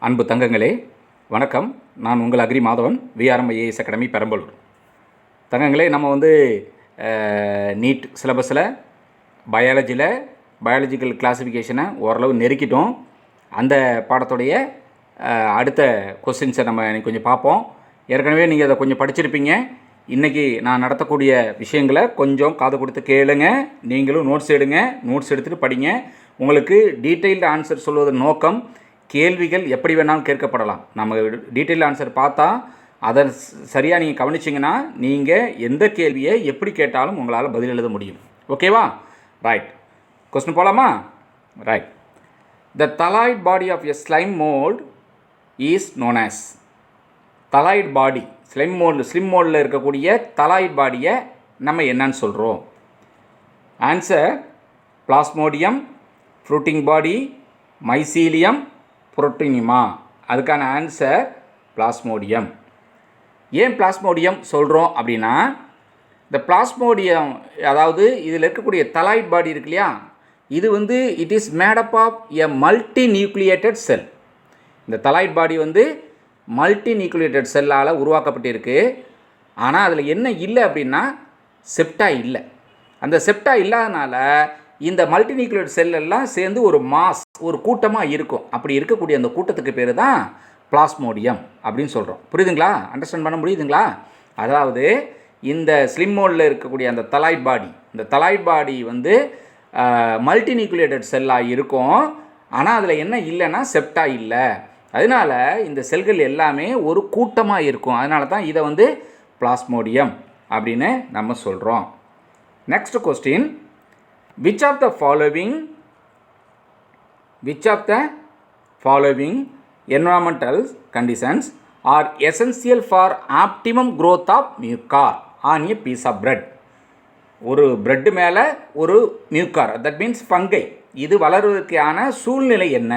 அன்பு தங்கங்களே வணக்கம். நான் உங்கள் agri Madhavan, VRM IAS academy Perambalur. தங்கங்களே, நம்ம நீட் சிலபஸில் பயாலஜிக்கல் கிளாஸிஃபிகேஷனை ஓரளவு நெருக்கிட்டோம். அந்த பாடத்துடைய அடுத்த கொஸ்டின்ஸை நம்ம இன்றைக்கி கொஞ்சம் பார்ப்போம். ஏற்கனவே நீங்கள் அதை கொஞ்சம் படிச்சிருப்பீங்க. இன்றைக்கி நான் நடத்தக்கூடிய விஷயங்களை கொஞ்சம் காது கொடுத்து கேளுங்க. நீங்களும் நோட்ஸ் எடுங்க. நோட்ஸ் எடுத்துகிட்டு படிங்க. உங்களுக்கு டீட்டெயில்டு ஆன்சர் சொல்வதன் நோக்கம், கேள்விகள் எப்படி வேணாலும் கேட்கப்படலாம். நம்ம டீட்டெயில் ஆன்சர் பார்த்தா அதை சரியாக நீங்கள் கவனிச்சிங்கன்னா நீங்கள் எந்த கேள்வியை எப்படி கேட்டாலும் உங்களால் பதில் எழுத முடியும். ஓகேவா? ரைட். கொஸ்டின் போகலாமா? Right. The thalloid body of a slime mould is known as. Thalloid body, slime மோல்டில் இருக்கக்கூடிய தலாய்ட் பாடியை நம்ம என்னன்னு சொல்கிறோம்? Answer: plasmodium, fruiting body, mycelium, protonema. அதுக்கான ஆன்சர் பிளாஸ்மோடியம். ஏன் பிளாஸ்மோடியம் சொல்கிறோம் அப்படின்னா, இந்த பிளாஸ்மோடியம், அதாவது இதில் இருக்கக்கூடிய தலாய்ட் பாடி இருக்கு இல்லையா, இது it is made up of a multinucleated cell. இந்த தலாய்ட் பாடி மல்டி நியூக்ளியேட்டட் செல்லால் உருவாக்கப்பட்டிருக்கு. ஆனால் அதில் என்ன இல்லை அப்படின்னா, செப்டா இல்லை. அந்த செப்டா இல்லாதனால இந்த மல்டி நியூக்ளியேட் செல் எல்லாம் சேர்ந்து ஒரு கூட்டமாக இருக்கும். அப்படி இருக்கக்கூடிய அந்த கூட்டத்துக்கு பேர் தான் பிளாஸ்மோடியம் அப்படின்னு சொல்கிறோம். புரியுதுங்களா? அண்டர்ஸ்டாண்ட் பண்ண முடியுதுங்களா? அதாவது இந்த ஸ்லிம் மோல்டில் இருக்கக்கூடிய அந்த தலாய்ட் பாடி, இந்த தலாய்ட் பாடி மல்டி நியூக்ளியேட்டட் செல்லாக இருக்கும். ஆனால் அதில் என்ன இல்லைன்னா செப்டா இல்லை. அதனால் இந்த செல்கள் எல்லாமே ஒரு கூட்டமாக இருக்கும். அதனால தான் இதை பிளாஸ்மோடியம் அப்படின்னு நம்ம சொல்கிறோம். Next question: Which of the following environmental conditions are essential for optimum growth of mucor on a piece of bread? ஒரு பிரெட் மேலே ஒரு மியூக்கார், தட் மீன்ஸ் ஃபங்கை, இது வளருவதற்கான சூழ்நிலை என்ன?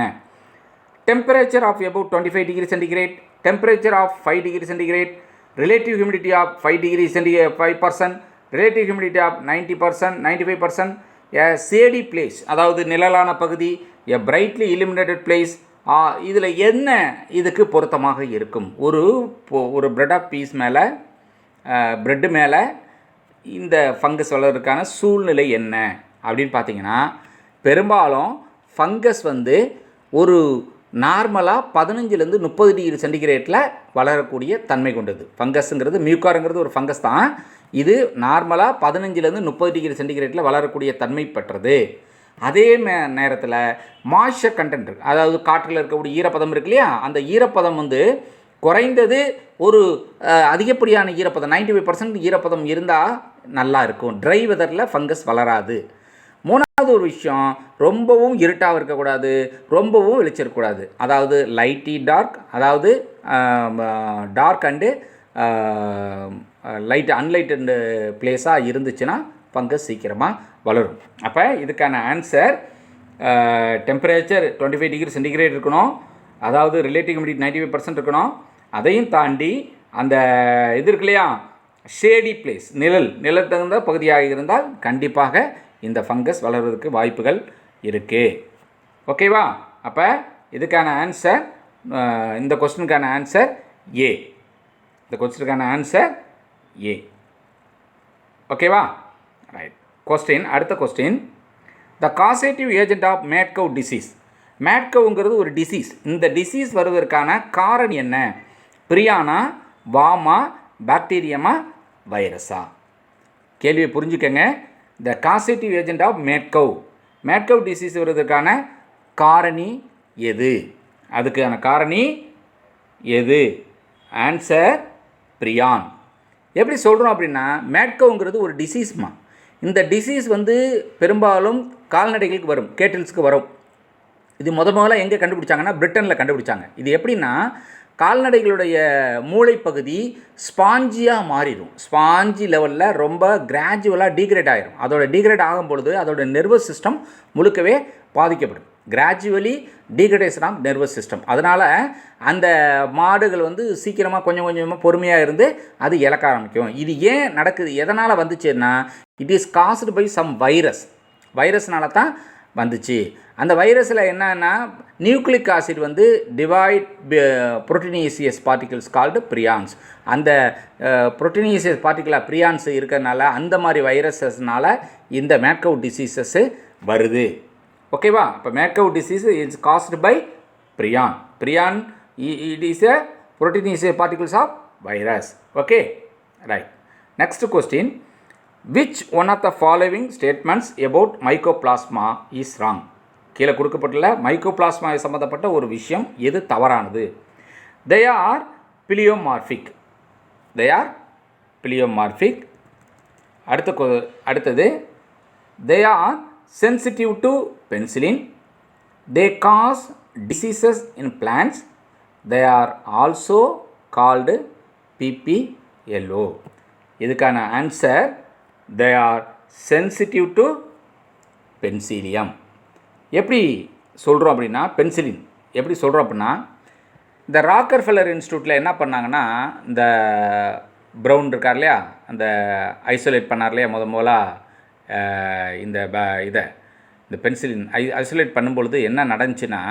Temperature of above 25 degree centigrade, temperature of 5 degree centigrade, relative humidity of 5 degree 5%, relative humidity of 90%, 95%, a shady place, அதாவது நிழலான பகுதி, எ brightly illuminated place. இதில் என்ன இதுக்கு பொருத்தமாக இருக்கும்? ஒரு பிரெட் ஆஃப் பீஸ் மேலே, பிரெட்டு மேலே இந்த ஃபங்கஸ் வளர்கிறதுக்கான சூழ்நிலை என்ன அப்படின்னு பார்த்தீங்கன்னா, பெரும்பாலும் ஃபங்கஸ் ஒரு நார்மலாக 15லேருந்து 30 டிகிரி சென்டிகிரேட்டில் வளரக்கூடிய தன்மை கொண்டது. ஃபங்கஸுங்கிறது, மியூக்காருங்கிறது ஒரு ஃபங்கஸ் தான். இது நார்மலாக 15லேருந்து 30 டிகிரி சென்டிகிரேட்டில் வளரக்கூடிய தன்மை பெற்றது. அதே நேரத்தில் மாய்ஸ்சர் கண்டென்ட், அதாவது காற்றில் இருக்கக்கூடிய ஈரப்பதம் இருக்கு இல்லையா, அந்த ஈரப்பதம் குறைந்தது ஒரு அதிகப்படியான ஈரப்பதம் 95% ஈரப்பதம் இருந்தால் நல்லா இருக்கும். ட்ரை வெதரில் ஃபங்கஸ் வளராது. மூணாவது ஒரு விஷயம், ரொம்பவும் இருட்டாக இருக்கக்கூடாது, ரொம்பவும் வெளிச்சிருக்கக்கூடாது. அதாவது லைட்டி டார்க், அதாவது டார்க் அண்டு அன்லைட்டட் பிளேஸாக இருந்துச்சுன்னா ஃபங்கஸ் சீக்கிரமாக வளரும். அப்போ இதுக்கான ஆன்சர் டெம்பரேச்சர் 25 டிகிரி சென்டிகிரேட் இருக்கணும், அதாவது ரிலேட்டிவ் ஹியூமிடிட்டி 95% இருக்கணும். அதையும் தாண்டி அந்த இது இருக்கு இல்லையா, ஷேடி பிளேஸ், நிழல் தகுந்த பகுதியாக இருந்தால் கண்டிப்பாக இந்த ஃபங்கஸ் வளர்வதற்கு வாய்ப்புகள் இருக்குது. ஓகேவா? அப்போ இதுக்கான ஆன்சர், இந்த கொஸ்டினுக்கான ஆன்சர் ஏ. இந்த கொஸ்டினுக்கான ஆன்சர் ஏ. ஓகேவா? ரைட். அடுத்த question: the causative agent of mad cow disease. Mad கவ்ங்கிறது ஒரு டிசீஸ். இந்த டிசீஸ் வருவதற்கான காரணம் என்ன? பிரியானா, வாமா, பாக்டீரியமா, வைரஸா? கேள்வியை புரிஞ்சுக்கங்க. The causative agent of mad cow disease வருவதற்கான காரணி எது? அதுக்கான காரணி எது? Answer prion. எப்படி சொல்கிறோம் அப்படின்னா, மேட்கவுங்கிறது ஒரு டிசீஸ்மா. இந்த டிசீஸ் பெரும்பாலும் கால்நடைகளுக்கு வரும், கேட்டில்ஸுக்கு வரும். இது முதல்ல எங்கே கண்டுபிடிச்சாங்கன்னா, பிரிட்டனில் கண்டுபிடிச்சாங்க. இது எப்படின்னா, கால்நடைகளுடைய மூளைப்பகுதி ஸ்பாஞ்சியாக மாறிடும். ஸ்பாஞ்சி லெவலில் ரொம்ப கிராஜுவலாக டீக்ரேட் ஆகிடும். அதோட டீக்ரேட் ஆகும் பொழுது அதோட நர்வஸ் சிஸ்டம் முழுக்கவே பாதிக்கப்படும். Gradually degradation of nervous system. அதனால் அந்த மாடுகள் சீக்கிரமாக கொஞ்சம் கொஞ்சமாக பொறுமையாக இருந்து அது இழக்க ஆரம்பிக்கும். இது ஏன் நடக்குது, எதனால் வந்துச்சுன்னா, it is caused by some வைரஸ்னால தான் வந்துச்சு. அந்த வைரஸில் என்னன்னா நியூக்ளிக் ஆசிட் வந்து devoid proteinaceous particles called prions. அந்த புரோட்டீனியஸ் பார்ட்டிகிளாக ப்ரியான்ஸ் இருக்கிறதுனால அந்த மாதிரி வைரஸஸ்னால இந்த மேட் கவ் டிசீசஸ்ஸு வருது. ஓகேவா? இப்போ mad cow disease is caused by prion. It is a proteinaceous particles of virus. Okay, right. Next question, which one of the following statements about mycoplasma is wrong? கீழே கொடுக்கப்பட்டுள்ள mycoplasma சம்மந்தப்பட்ட ஒரு விஷயம் எது தவறானது? they are pleomorphic. அடுத்தது they are sensitive to penicillin. they cause diseases in plants. they are also called PPLO. இதுக்கான answer they are sensitive to penicillium. எப்படி சொல்கிறோம் அப்படின்னா பென்சிலின் எப்படி சொல்கிறோம் அப்படின்னா, இந்த ராக்கர்ஃபெல்லர் இன்ஸ்டியூட்டில் என்ன பண்ணாங்கன்னா, இந்த ப்ரவுன் இருக்கார் இல்லையா, அந்த ஐசோலேட் பண்ணார் இல்லையா இந்த இந்த பென்சிலின் ஐசோலேட் பண்ணும்பொழுது என்ன நடந்துச்சுன்னா,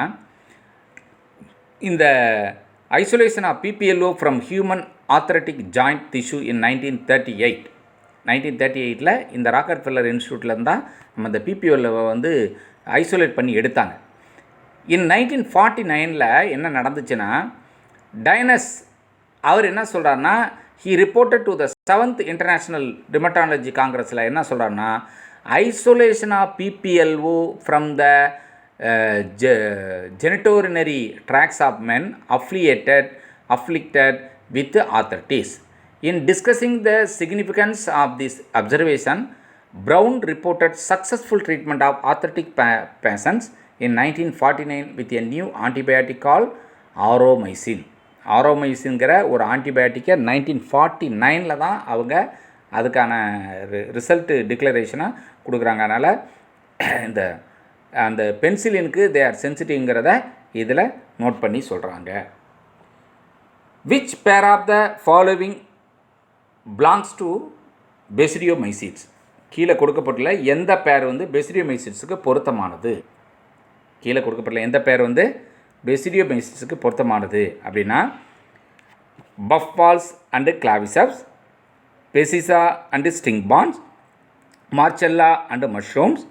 இந்த isolation of PPLO from human arthritic joint tissue in 1938 இந்த ராக்கர்ஃபெல்லர் இன்ஸ்டியூட்டில் இருந்தால் நம்ம இந்த PPLO வந்து ஐசோலேட் பண்ணி எடுத்தாங்க. இன் 1949 என்ன நடந்துச்சுன்னா, டைனஸ் அவர் என்ன சொல்கிறாருன்னா, he reported to the 7th international rheumatology காங்கிரஸில் என்ன சொல்கிறாருன்னா, isolation of PPLO from the genitourinary tracts of men afflicted with arthritis. In discussing the significance of this observation, Brown reported successful treatment of arthritic patients in 1949 with a new antibiotic called ஆரோமைசின். ஆரோமைசின்கிற ஒரு ஆன்டிபயோட்டிக்கை 1949 தான் அவங்க அதுக்கான result டிக்ளரேஷனாக கொடுக்குறாங்க. அதனால் இந்த அந்த பென்சிலினுக்கு they are சென்சிட்டிவ்ங்கிறத இதில் note பண்ணி சொல்கிறாங்க. Which pair of the following belongs to basidiomycetes? கீழே கொடுக்கப்பட்டுள்ள எந்த பேர் வந்து பெசிடியோமைசிட்ஸுக்கு பொருத்தமானது? கீழே கொடுக்கப்பட்டுள்ள எந்த பேர் வந்து பெசிடியோமைசிட்ஸுக்கு பொருத்தமானது அப்படின்னா, puff balls and claviceps, peziza and stink horns, morchella and mushrooms,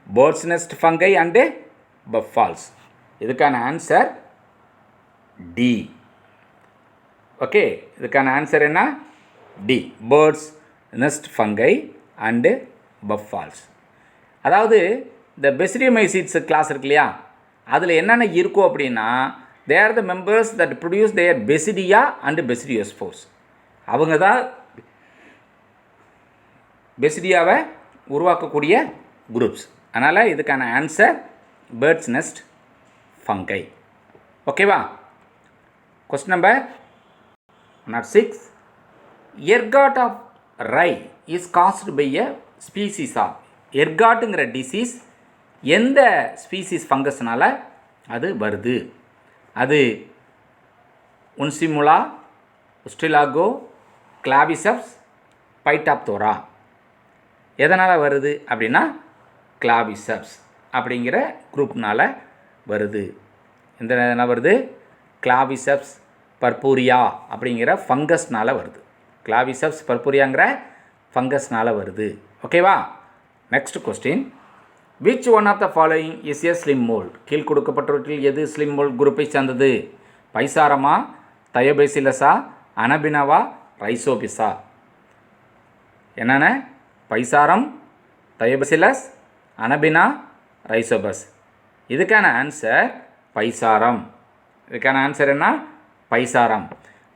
bird's nest fungi and puff balls. இதுக்கான ஆன்சர் டி. ஓகே, இதுக்கான ஆன்சர் என்ன? D, bird's nest fungi and puff balls. அதாவது இந்த பெசிடியோமைசிட்ஸ் கிளாஸ் இருக்கு இல்லையா, அதில் என்னென்ன இருக்கும் அப்படின்னா, they are the members that produce their basidia and basidiospores. அவங்க தான் பெசிடியாவை உருவாக்கக்கூடிய குரூப்ஸ். அதனால் இதுக்கான ஆன்சர் பேர்ட்ஸ் நெஸ்ட் ஃபங்கை. ஓகேவா? Question number 6. Ergot of rye is caused by a species of. எர்காட்டுங்கிற டிசீஸ் எந்த ஸ்பீசிஸ் ஃபங்கஸ்னால் அது வருது? அது உன்சிமுலா, உஸ்டிலாகோ, கிளாவிசப்ஸ், பைட்டாப்தோரா. எதனால் வருது அப்படின்னா, கிளாவிசப்ஸ் அப்படிங்கிற குரூப்னால் வருது. எந்த இதனால் வருது? கிளாவிசப்ஸ் பர்பூரியா அப்படிங்கிற ஃபங்கஸ்னால் வருது. கிளாவிசப்ஸ் பர்பூரியாங்கிற ஃபங்கஸ்னால் வருது. ஓகேவா? Next question, which one of the following is a slime mould? கீழ் கொடுக்கப்பட்டவற்றில் எது ஸ்லிம் மோல்ட் குரூப்பை சேர்ந்தது? பைசாரமா, தயோபேசிலஸா, அனபினவா, ரைசோபிஸா? என்னென்ன? பைசாரம், தயோபேசிலஸ், அனபினா, ரைசோபஸ். இதுக்கான ஆன்சர் பைசாரம். இதுக்கான ஆன்சர் என்ன? பைசாரம்.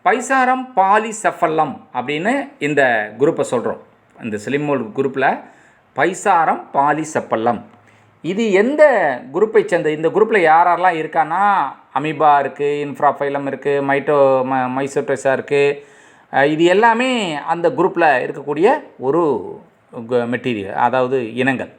பைசாரம் பாலிசெஃபல்லம் அப்படின்னு இந்த குரூப்பை சொல்கிறோம். இந்த ஸ்லிம் மோல்ட் குரூப்பில் பைசாரம் பாலிசெஃபல்லம். இது எந்த குரூப்பை சேர்ந்த? இந்த குரூப்பில் யாரெல்லாம் இருக்கான்னா, அமீபா இருக்குது, இன்ஃப்ராஃபைலம் இருக்குது, மைசோட்டோசா இருக்குது. இது எல்லாமே அந்த குரூப்பில் இருக்கக்கூடிய ஒரு மெட்டீரியல், அதாவது இனங்கள்.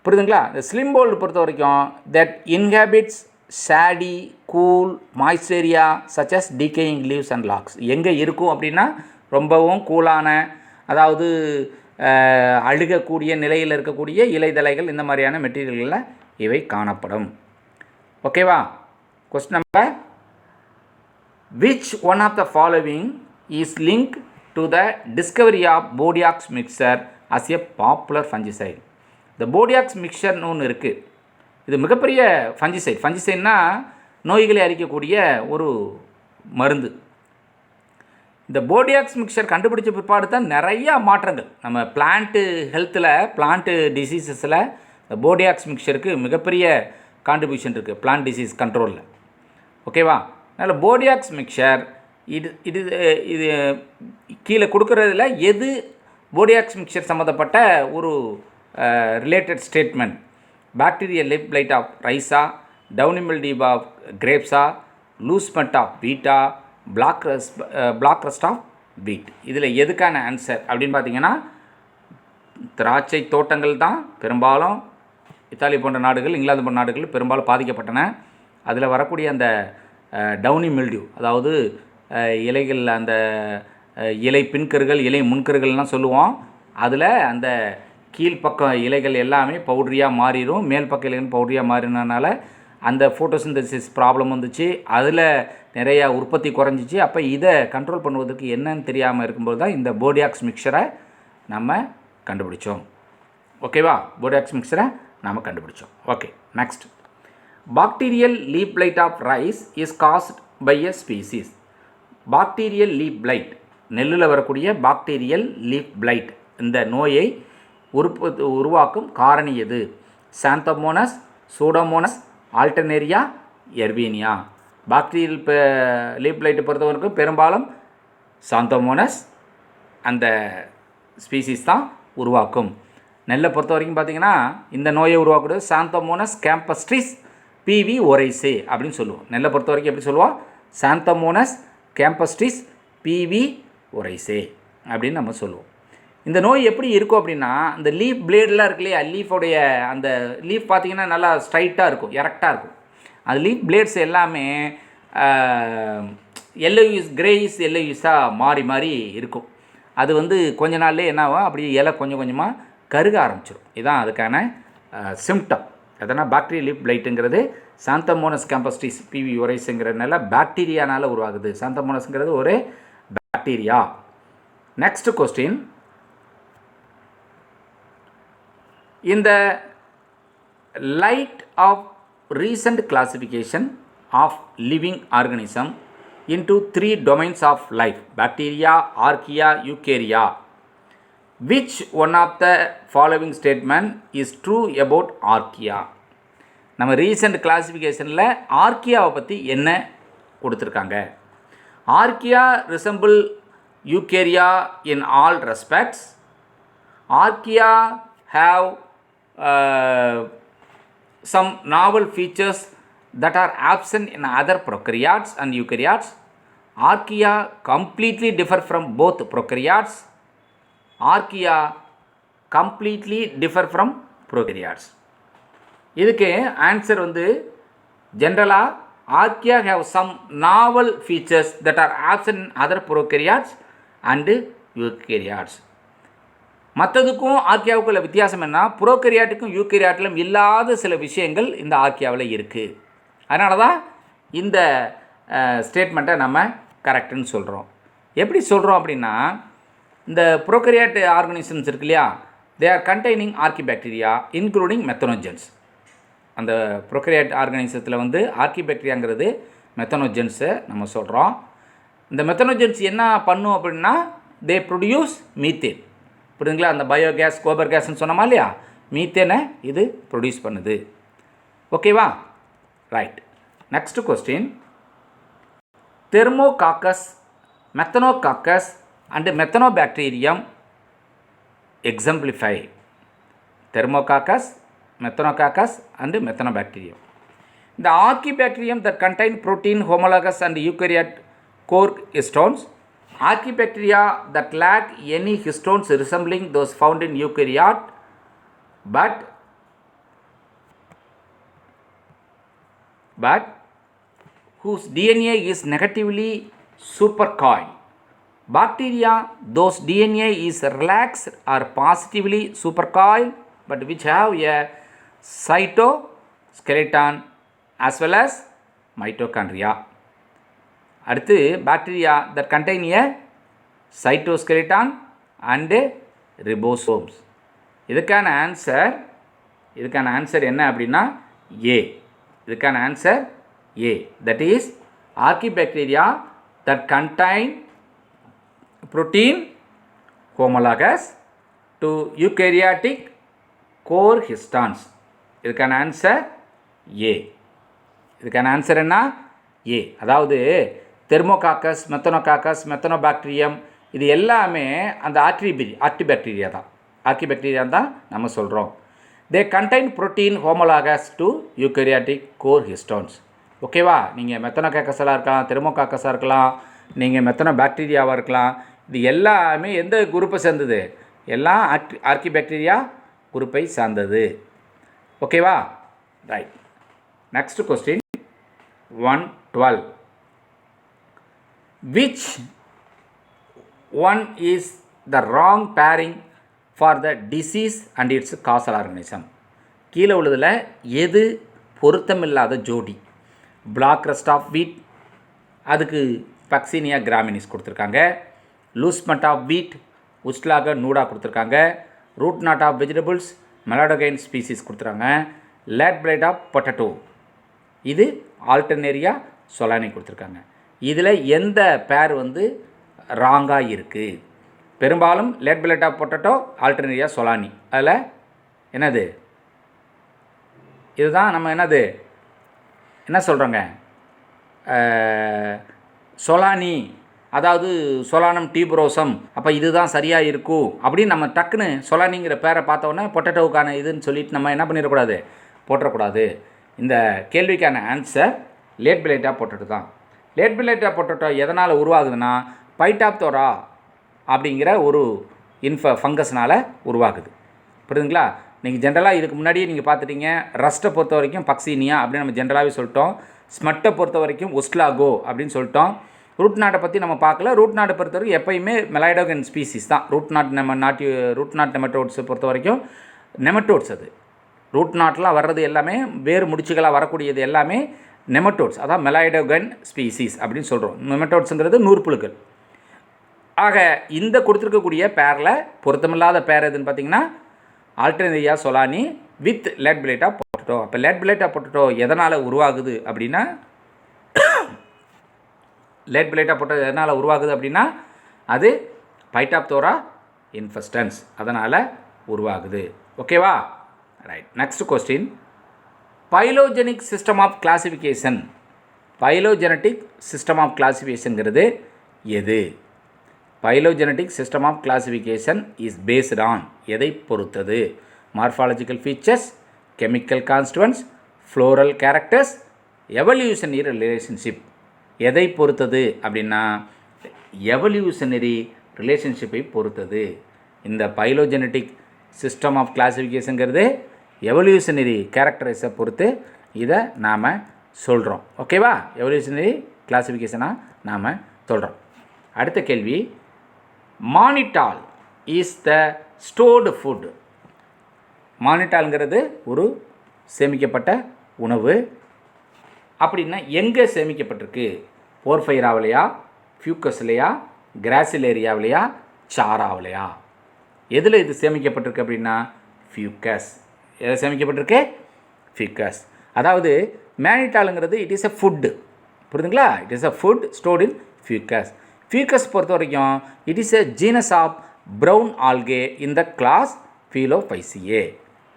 புரியுதுங்களா? இந்த ஸ்லிம் மோல்ட் பொறுத்த வரைக்கும் that inhabits shady cool moist area such as decaying leaves and logs. எங்கே இருக்கும் அப்படின்னா, ரொம்பவும் கூலான, அதாவது அழுகக்கூடிய நிலையில் இருக்கக்கூடிய இலைதழைகள் இந்த மாதிரியான மெட்டீரியல்களில் இவை காணப்படும். ஓகேவா? Question number, which one of the following is linked to the discovery of Bodiax mixture as a popular fungicide? இந்த போடியாக்ஸ் மிக்சர்னு ஒன்று இருக்குது. இது மிகப்பெரிய ஃபஞ்சிசைட். ஃபஞ்சிசைட்னா நோய்களை அழிக்கக்கூடிய ஒரு மருந்து. இந்த போடியாக்ஸ் மிக்சர் கண்டுபிடிச்ச பிற்பாடு தான் நிறையா மாற்றங்கள் நம்ம பிளான்ட்டு ஹெல்த்தில், பிளான்ட்டு டிசீசஸில் இந்த போடியாக்ஸ் மிக்சருக்கு மிகப்பெரிய கான்ட்ரிபியூஷன் இருக்குது பிளான்ட் டிசீஸ் கண்ட்ரோலில். ஓகேவா? அதனால் போடியாக்ஸ் மிக்சர் இது இது இது கீழே கொடுக்குறதுல எது போடியாக்ஸ் மிக்சர் சம்மந்தப்பட்ட ஒரு related statement? Bacterial leaf blight of ரைஸா, டவுனி மில்டியூ ஆஃப் கிரேப்ஸா, லூஸ்மெண்ட் ஆஃப் பீட்டா, பிளாக் ரஸ்ட் ஆஃப் வீட். இதில் எதுக்கான ஆன்சர் அப்படின்னு பார்த்தீங்கன்னா, திராட்சை தோட்டங்கள் தான் பெரும்பாலும் இத்தாலி போன்ற நாடுகள், இங்கிலாந்து போன்ற நாடுகள் பெரும்பாலும் பாதிக்கப்பட்டன. அதில் வரக்கூடிய அந்த டவுனி மில்டியூ, அதாவது இலைகள், அந்த இலை பின்கருகள், இலை முன்கருகள்லாம் சொல்லுவோம். அதில் அந்த கீழ்ப்பக்கம் இலைகள் எல்லாமே பவுட்ரியாக மாறிடும், மேல் பக்க இலைகள் பவுட்ரியாக மாறினதுனால அந்த ஃபோட்டோசிந்தசிஸ் ப்ராப்ளம் வந்துச்சு. அதில் நிறையா உற்பத்தி குறைஞ்சிச்சு. அப்போ இதை கண்ட்ரோல் பண்ணுவதற்கு என்னன்னு தெரியாமல் இருக்கும்போது தான் இந்த போடியாக்ஸ் மிக்சரை நம்ம கண்டுபிடிச்சோம். ஓகேவா? போடியாக்ஸ் மிக்சரை நாம் கண்டுபிடிச்சோம். Okay, next. Bacterial leaf blight of rice is caused by a species. Bacterial leaf blight, நெல்லில் வரக்கூடிய பாக்டீரியல் லீப் பிளைட், இந்த நோயை உருவாக்கும் காரணி எது? Xanthomonas, Pseudomonas, alternaria, எர்பீனியா. Bacterial leaf பிளைட்டை பொறுத்தவரைக்கும் பெரும்பாலும் சாந்தோமோனஸ் அந்த ஸ்பீசிஸ் தான் உருவாக்கும். நெல்லை பொறுத்த வரைக்கும் பார்த்திங்கன்னா இந்த நோயை உருவாக்குறது சாந்தோமோனஸ் கேம்பஸ்ட்ரிஸ் பிவி ஒரைசே அப்படின்னு சொல்லுவோம். நெல்லை பொறுத்த வரைக்கும் எப்படி சொல்லுவோம்? சாந்தோமோனஸ் கேம்பஸ்ட்ரிஸ் பிவி ஒரைசே அப்படின்னு நம்ம சொல்லுவோம். இந்த நோய் எப்படி இருக்கும் அப்படின்னா, இந்த லீஃப் பிளேடெலாம் இருக்கு இல்லையா, லீஃபோடைய அந்த லீஃப் பார்த்திங்கன்னா நல்லா ஸ்ட்ரைட்டாக இருக்கும், எரெக்டாக இருக்கும். அந்த லீஃப் பிளேட்ஸ் எல்லாமே எல்லோயூஸ், கிரேயிஸ் எல்லோயூஸாக மாறி மாறி இருக்கும். அது கொஞ்ச நாள்லேயே என்ன ஆகும், அப்படி இலை கொஞ்சம் கொஞ்சமாக கருக ஆரம்பிச்சிடும். இதுதான் அதுக்கான சிம்டம். அதனால் பாக்டீரியல் லீஃப் பிளைட்டுங்கிறது சாந்தோமோனஸ் கேம்பஸ்ட்ரிஸ் பிவி ஒரைஸுங்கிறதுனால பாக்டீரியானால் உருவாகுது. சாந்தோமோனஸ்ங்கிறது ஒரு bacteria. Next question. In the light of recent classification of living organism into 3 domains of life, bacteria, archaea, eukarya, which one of the following statement is true about archaea? நம்ம recent கிளாசிஃபிகேஷனில் ஆர்கியாவை பற்றி என்ன கொடுத்துருக்காங்க? Archaea resemble Eukarya in all respects. Archaea have some novel features that are absent in other prokaryotes and eukaryotes. Archaea completely differ from both prokaryotes. Archaea completely differ from prokaryotes. இதுக்கு answer ஜென்ரலாக Archaea have some novel features that are absent in other prokaryotes and eukaryotes. மற்றதுக்கும் ஆர்கியாவுக்குள்ள வித்தியாசம் என்ன? புரோகரியாட்டுக்கும் யூகரியாட்டிலும் இல்லாத சில விஷயங்கள் இந்த ஆர்கியாவில் இருக்குது. அதனால தான் இந்த ஸ்டேட்மெண்ட்டை நம்ம கரெக்டுன்னு சொல்கிறோம். எப்படி சொல்கிறோம் அப்படின்னா, இந்த புரோகரியாட் ஆர்கனிசம்ஸ் இருக்கு இல்லையா, they are containing archaebacteria including methanogens. அந்த புரோகரியாட் ஆர்கனிசத்தில் ஆர்கிபாக்டீரியாங்கிறது மெத்தனோஜென்ஸை நம்ம சொல்கிறோம். இந்த மெத்தனோஜென்ஸ் என்ன பண்ணும் அப்படின்னா, தே ப்ரொடியூஸ் மீத்தேன். புரியுதுங்களா? அந்த பயோகேஸ், கோபர் கேஸ்ன்னு சொன்னோமா இல்லையா, மீத்தேனை இது ப்ரொடியூஸ் பண்ணுது. ஓகேவா? Right. Next question. Thermococcus, methanococcus and methanobacterium exemplify. Thermococcus, methanococcus and methanobacterium. The archibacterium that contain protein homologous and eukaryote core histones. Archibacteria that lack any histones resembling those found in eukaryote but whose DNA is negatively supercoiled. Bacteria, those DNA is relaxed or positively supercoiled, but which have a cytoskeleton as well as mitochondria. அடுத்து bacteria that contain a cytoskeleton and ribosomes. இதுக்கான answer என்ன அப்படின்னா A. இதுக்கான answer A. That is archaebacteria that contain protein homologous to eukaryotic core histones. இதுக்கான answer A. இதுக்கான answer என்ன ஏ. அதாவது Thermococcus, மெத்தனோகாக்கஸ், Methanobacterium இது எல்லாமே அந்த ஆர்கிபாக்டீரியா தான் நம்ம சொல்கிறோம். They contain protein homologous to eukaryotic core histones. ஓகேவா? நீங்கள் மெத்தனோகாக்கஸாக இருக்கலாம், தெர்மோகாக்கஸாக இருக்கலாம், நீங்கள் மெத்தனோபாக்டீரியாவாக இருக்கலாம். இது எல்லாமே எந்த குரூப்பை சேர்ந்தது? எல்லாம் ஆர்கிபாக்டீரியா குரூப்பை சார்ந்தது. ஓகேவா? Right. Next question 112. Which one is the wrong pairing for the disease and its causal organism? கீழே உள்ளதில் எது பொருத்தமில்லாத ஜோடி? பிளாக் ரஸ்ட் ஆஃப் வீட், அதுக்கு பக்சீனியா கிராமினிஸ் கொடுத்துருக்காங்க. லூஸ் மட் ஆஃப் வீட், உஸ்லாக நூடா கொடுத்துருக்காங்க. Root knot of vegetables, meloidogyne species கொடுத்துருக்காங்க. லேட் பிளைட் ஆஃப் பொட்டேட்டோ, இது ஆல்டர்னேரியா சொலானி கொடுத்துருக்காங்க. இதில் எந்த பேர் ராங்காக இருக்குது? பெரும்பாலும் late blight of potato, alternaria solani. அதில் என்னது? இதுதான் நம்ம என்ன சொல்கிறோங்க? சொலானி, அதாவது சொலானம் டியூபரோசம். அப்போ இதுதான் சரியாக இருக்கும் அப்படின்னு நம்ம டக்குன்னு சொலானிங்கிற பேரை பார்த்தோன்னே பொட்டேட்டோவுக்கான இதுன்னு சொல்லிட்டு நம்ம என்ன பண்ணிடக்கூடாது? போட்டுறக்கூடாது. இந்த கேள்விக்கான answer late blight of potato தான். லேட் பிளைட் ஆஃப் பொட்டேட்டோ எதனால் உருவாகுதுன்னா பைட்டாப்தோரா அப்படிங்கிற ஒரு ஃபங்கஸ்னால் உருவாகுது. புரியுதுங்களா? நீங்கள் ஜென்ரலாக இதுக்கு முன்னாடியே நீங்கள் பார்த்துட்டீங்க. ரஸ்ட்டை பொறுத்த வரைக்கும் பக்சீனியா அப்படின்னு நம்ம ஜென்ரலாகவே சொல்லிட்டோம். ஸ்மட்டை பொறுத்த வரைக்கும் ஒஸ்லாகோ அப்படின்னு சொல்லிட்டோம். ரூட் நாட்டை பற்றி நம்ம பார்க்கல. ரூட் நாட்டை பொறுத்த வரைக்கும் எப்பயுமே மெலாய்டோகன் ஸ்பீசிஸ் தான். ரூட் நாட் நெமட்டோட்ஸை பொறுத்த வரைக்கும் நெமட்டோட்ஸ். அது ரூட் நாட்லாம் வர்றது எல்லாமே வேறு முடிச்சுகளாக வரக்கூடியது எல்லாமே நெமட்டோட்ஸ். அதான் மெலாய்டோகன் ஸ்பீசிஸ் அப்படின்னு சொல்கிறோம். நெமட்டோட்ஸுங்கிறது நூற்புழுக்கள். ஆக இந்த கொடுத்துருக்கக்கூடிய பேரில் பொருத்தமில்லாத பேர் எதுன்னு பார்த்தீங்கன்னா Alternaria solani with late blight of potato. அப்போ லேட் பிளைட் ஆஃப் பொட்டேட்டோ எதனால் உருவாகுது அப்படின்னா லேட் பிளைட் ஆஃப் பொட்டேட்டோ எதனால் உருவாகுது அப்படின்னா அது பைட்டாப்தோரா இன்ஃபெஸ்டன்ஸ், அதனால் உருவாகுது. ஓகேவா? Right. Next question, phylogenic system of classification. Phylogenetic system of கிளாசிஃபிகேஷனுங்கிறது எது? Phylogenetic system of classification is based on, எதை பொறுத்தது? Morphological features, chemical constituents, floral characters, evolutionary relationship. எதை பொறுத்தது அப்படின்னா எவல்யூஷனரி ரிலேஷன்ஷிப்பை பொறுத்தது. இந்த பைலோஜெனட்டிக் சிஸ்டம் ஆஃப் கிளாசிஃபிகேஷனுங்கிறது எவல்யூஷனரி கேரக்டரைஸை பொறுத்து இதை நாம் சொல்கிறோம். ஓகேவா? எவல்யூஷனரி கிளாசிஃபிகேஷனாக நாம் சொல்கிறோம். அடுத்த கேள்வி, மானிட்டால் இஸ் த ஸ்டோர்டு ஃபுட். மானிட்டால்ங்கிறது ஒரு சேமிக்கப்பட்ட உணவு. அப்படின்னா எங்கே சேமிக்கப்பட்டிருக்கு? போர்ஃபைராவிலையா, ஃபியூக்கஸ்லையா, கிராசிலேரியாவிலையா, சாராவிலையா? எதில் இது சேமிக்கப்பட்டிருக்கு அப்படின்னா ஃபியூக்கஸ். எதில் சேமிக்கப்பட்டிருக்கு? ஃபியூக்கஸ். அதாவது மேனிட்டாலுங்கிறது இட் இஸ் எ ஃபுட்டு. புரியுதுங்களா? It is a food stored in fucus. Fucus பொறுத்த வரைக்கும் it is a genus of brown algae in the class phaeophyceae.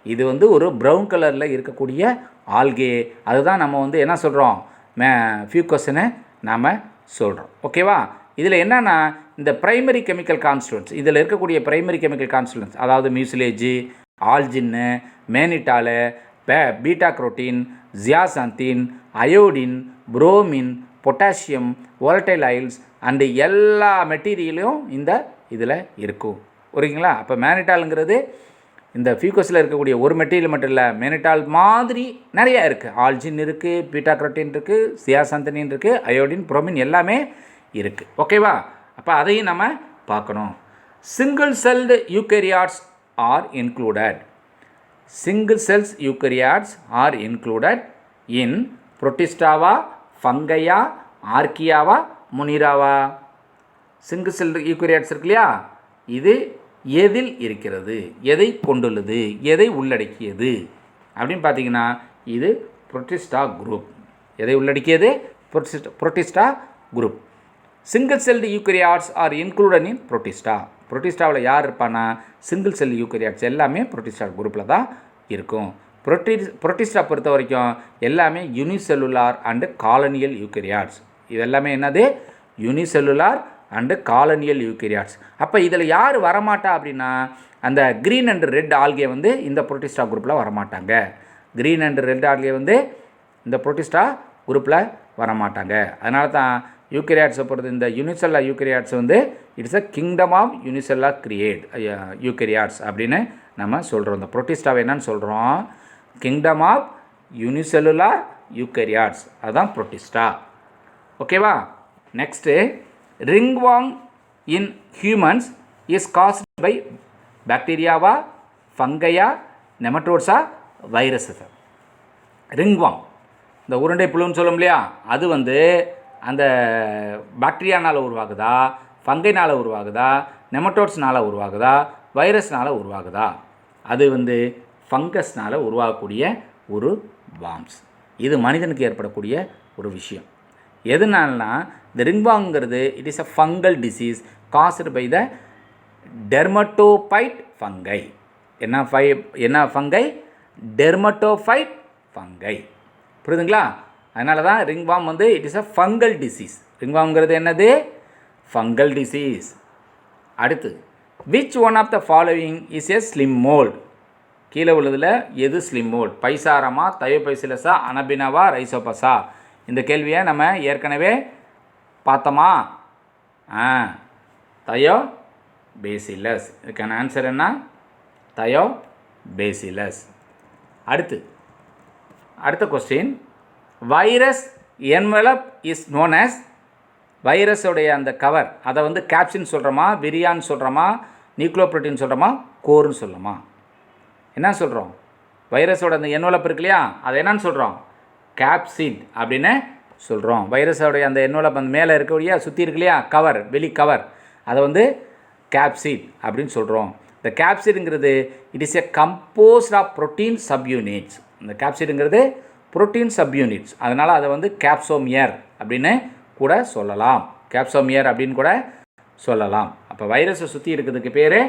இது ஒரு ப்ரௌன் கலரில் இருக்கக்கூடிய ஆல்கே. அதுதான் நம்ம என்ன சொல்கிறோம்? ஃபியூக்கஸ்ன்னு நாம் சொல்கிறோம். ஓகேவா? இதில் என்னென்னா இந்த ப்ரைமரி கெமிக்கல் கான்ஸ்டுவன்ஸ், இதில் இருக்கக்கூடிய ப்ரைமரி கெமிக்கல் கான்ஸ்டுவன்ஸ் அதாவது மியூசிலேஜி, ஆல்ஜின்னு, mannitol, beta carotene, zeaxanthin, iodine, bromine, potassium, volatile oils and எல்லா மெட்டீரியலும் இந்த இதில் இருக்கும். ஓகேங்களா? அப்போ மேனிட்டாலுங்கிறது இந்த ஃபியூக்கஸில் இருக்கக்கூடிய ஒரு மெட்டீரியல் மட்டும் இல்லை, மேனிட்டால் மாதிரி நிறையா இருக்குது. ஆல்ஜின் இருக்குது, பீட்டா குரோட்டீன் இருக்குது, சியாசாந்தினின் இருக்குது, அயோடின், புரோமின் எல்லாமே இருக்குது. ஓகேவா? அப்போ அதையும் நம்ம பார்க்கணும். Single celled eukaryotes are included. Single cells eukaryotes are included in புரோட்டிஸ்டாவா, ஃபங்கையா, ஆர்கியாவா, முனிராவா? சிங்கிள் செல் யூகரியாட்ஸ் இருக்கு இல்லையா, இது எதில் இருக்கிறது, எதை கொண்டுள்ளது, எதை உள்ளடக்கியது அப்படின்னு பார்த்தீங்கன்னா இது புரோட்டிஸ்டா குரூப். எதை உள்ளடக்கியது? Protista group. Single celled eukaryotes are included in protista. புரோட்டிஸ்டாவில் யார் இருப்பான்னா சிங்கிள் செல் யூகரியாட்ஸ் எல்லாமே புரோட்டிஸ்டா குரூப்பில் தான் இருக்கும். புரோட்டிஸ்டா பொறுத்த வரைக்கும் எல்லாமே யூனிசெல்லுலார் அண்டு காலனியல் யூகரியாட்ஸ். இது எல்லாமே என்னது? Unicellular and colonial eukaryotes. அப்போ இதில் யார் வரமாட்டா அப்படின்னா அந்த க்ரீன் அண்ட் ரெட் ஆல்கே வந்து இந்த புரோட்டிஸ்டா குரூப்பில் வரமாட்டாங்க. க்ரீன் அண்ட் ரெட் ஆல்கே வந்து இந்த புரோட்டிஸ்டா குரூப்பில் வரமாட்டாங்க. அதனால தான் யூகரியாட்ஸை பொறுத்து இந்த யூனிசெல்லா யூகரியாட்ஸ் வந்து இட்ஸ் அ கிங்டம் ஆஃப் யூனிசெல்லா யூகரியாட்ஸ் அப்படின்னு நம்ம சொல்கிறோம். இந்த புரோட்டிஸ்டாவை என்னன்னு சொல்கிறோம்? கிங்டம் ஆஃப் யூனிசெல்லுலார் யூகரியாட்ஸ், அதுதான் புரோட்டிஸ்டா. ஓகேவா? Next, ringworm in humans is caused by பாக்டீரியாவா, ஃபங்கையா, நெமட்டோட்ஸா, வைரஸா? ரிங்வார்ம், இந்த உருண்டை புழுன்னு சொல்லும் இல்லையா, அது வந்து அந்த பாக்டீரியானால் உருவாகுதா, ஃபங்கைனால் உருவாகுதா, நெமட்டோட்ஸ்னால் உருவாகுதா, வைரஸ்னால் உருவாகுதா? அது வந்து ஃபங்கஸ்னால் உருவாகக்கூடிய ஒரு வார்ம்ஸ். இது மனிதனுக்கு ஏற்படக்கூடிய ஒரு விஷயம். எதுனாலனா இந்த ரிங்வார்ம்ங்கிறது it is a fungal disease caused by the dermatophyte fungi. என்ன ஃபங்கை? Dermatophyte fungi. புரியுதுங்களா? அதனால தான் ரிங்வார்ம் வந்து it is a fungal disease. ரிங்வார்ம்ங்கிறது என்னது? Fungal disease. அடுத்து, which one of the following is a slime mould? கீழே உள்ளதில் எது ஸ்லிம் மோல்ட்? பைசாரமா, தயோபைசிலஸா, அனபினாவா, ரைசோபஸா? இந்த கேள்வியை நம்ம ஏற்கனவே பார்த்தோமா? தயோபேசிலஸ். இதுக்கான ஆன்சர் என்ன? தயோபேசிலஸ். அடுத்த question, virus envelope is known as. வைரஸோடைய அந்த கவர் அதை வந்து கேப்சின் சொல்கிறோமா, விரியான்னு சொல்கிறோமா, நியூக்ளியோப்ரோட்டீன் சொல்கிறோமா, கோர்னு சொல்கிறோமா? என்ன சொல்கிறோம்? வைரஸோட அந்த என்வலப் இருக்கு இல்லையா, அதை என்னன்னு சொல்கிறோம்? கேப்சிட் அப்படின்னு சொல்கிறோம். வைரஸோடைய அந்த என்வலப் அந்த மேலே இருக்கக்கூடிய சுற்றி இருக்கு இல்லையா கவர், வெளி கவர், அதை வந்து கேப்சிட் அப்படின்னு சொல்கிறோம். இந்த கேப்சிடுங்கிறது it is a composed of protein subunits. இந்த கேப்சிடுங்கிறது ப்ரோட்டீன் சப்யூனிட்ஸ், அதனால் அதை வந்து கேப்சோமியர் அப்படின்னு கூட சொல்லலாம். கேப்சோமியர் அப்படின்னு கூட சொல்லலாம். அப்போ வைரஸை சுற்றி இருக்கிறதுக்கு பேர்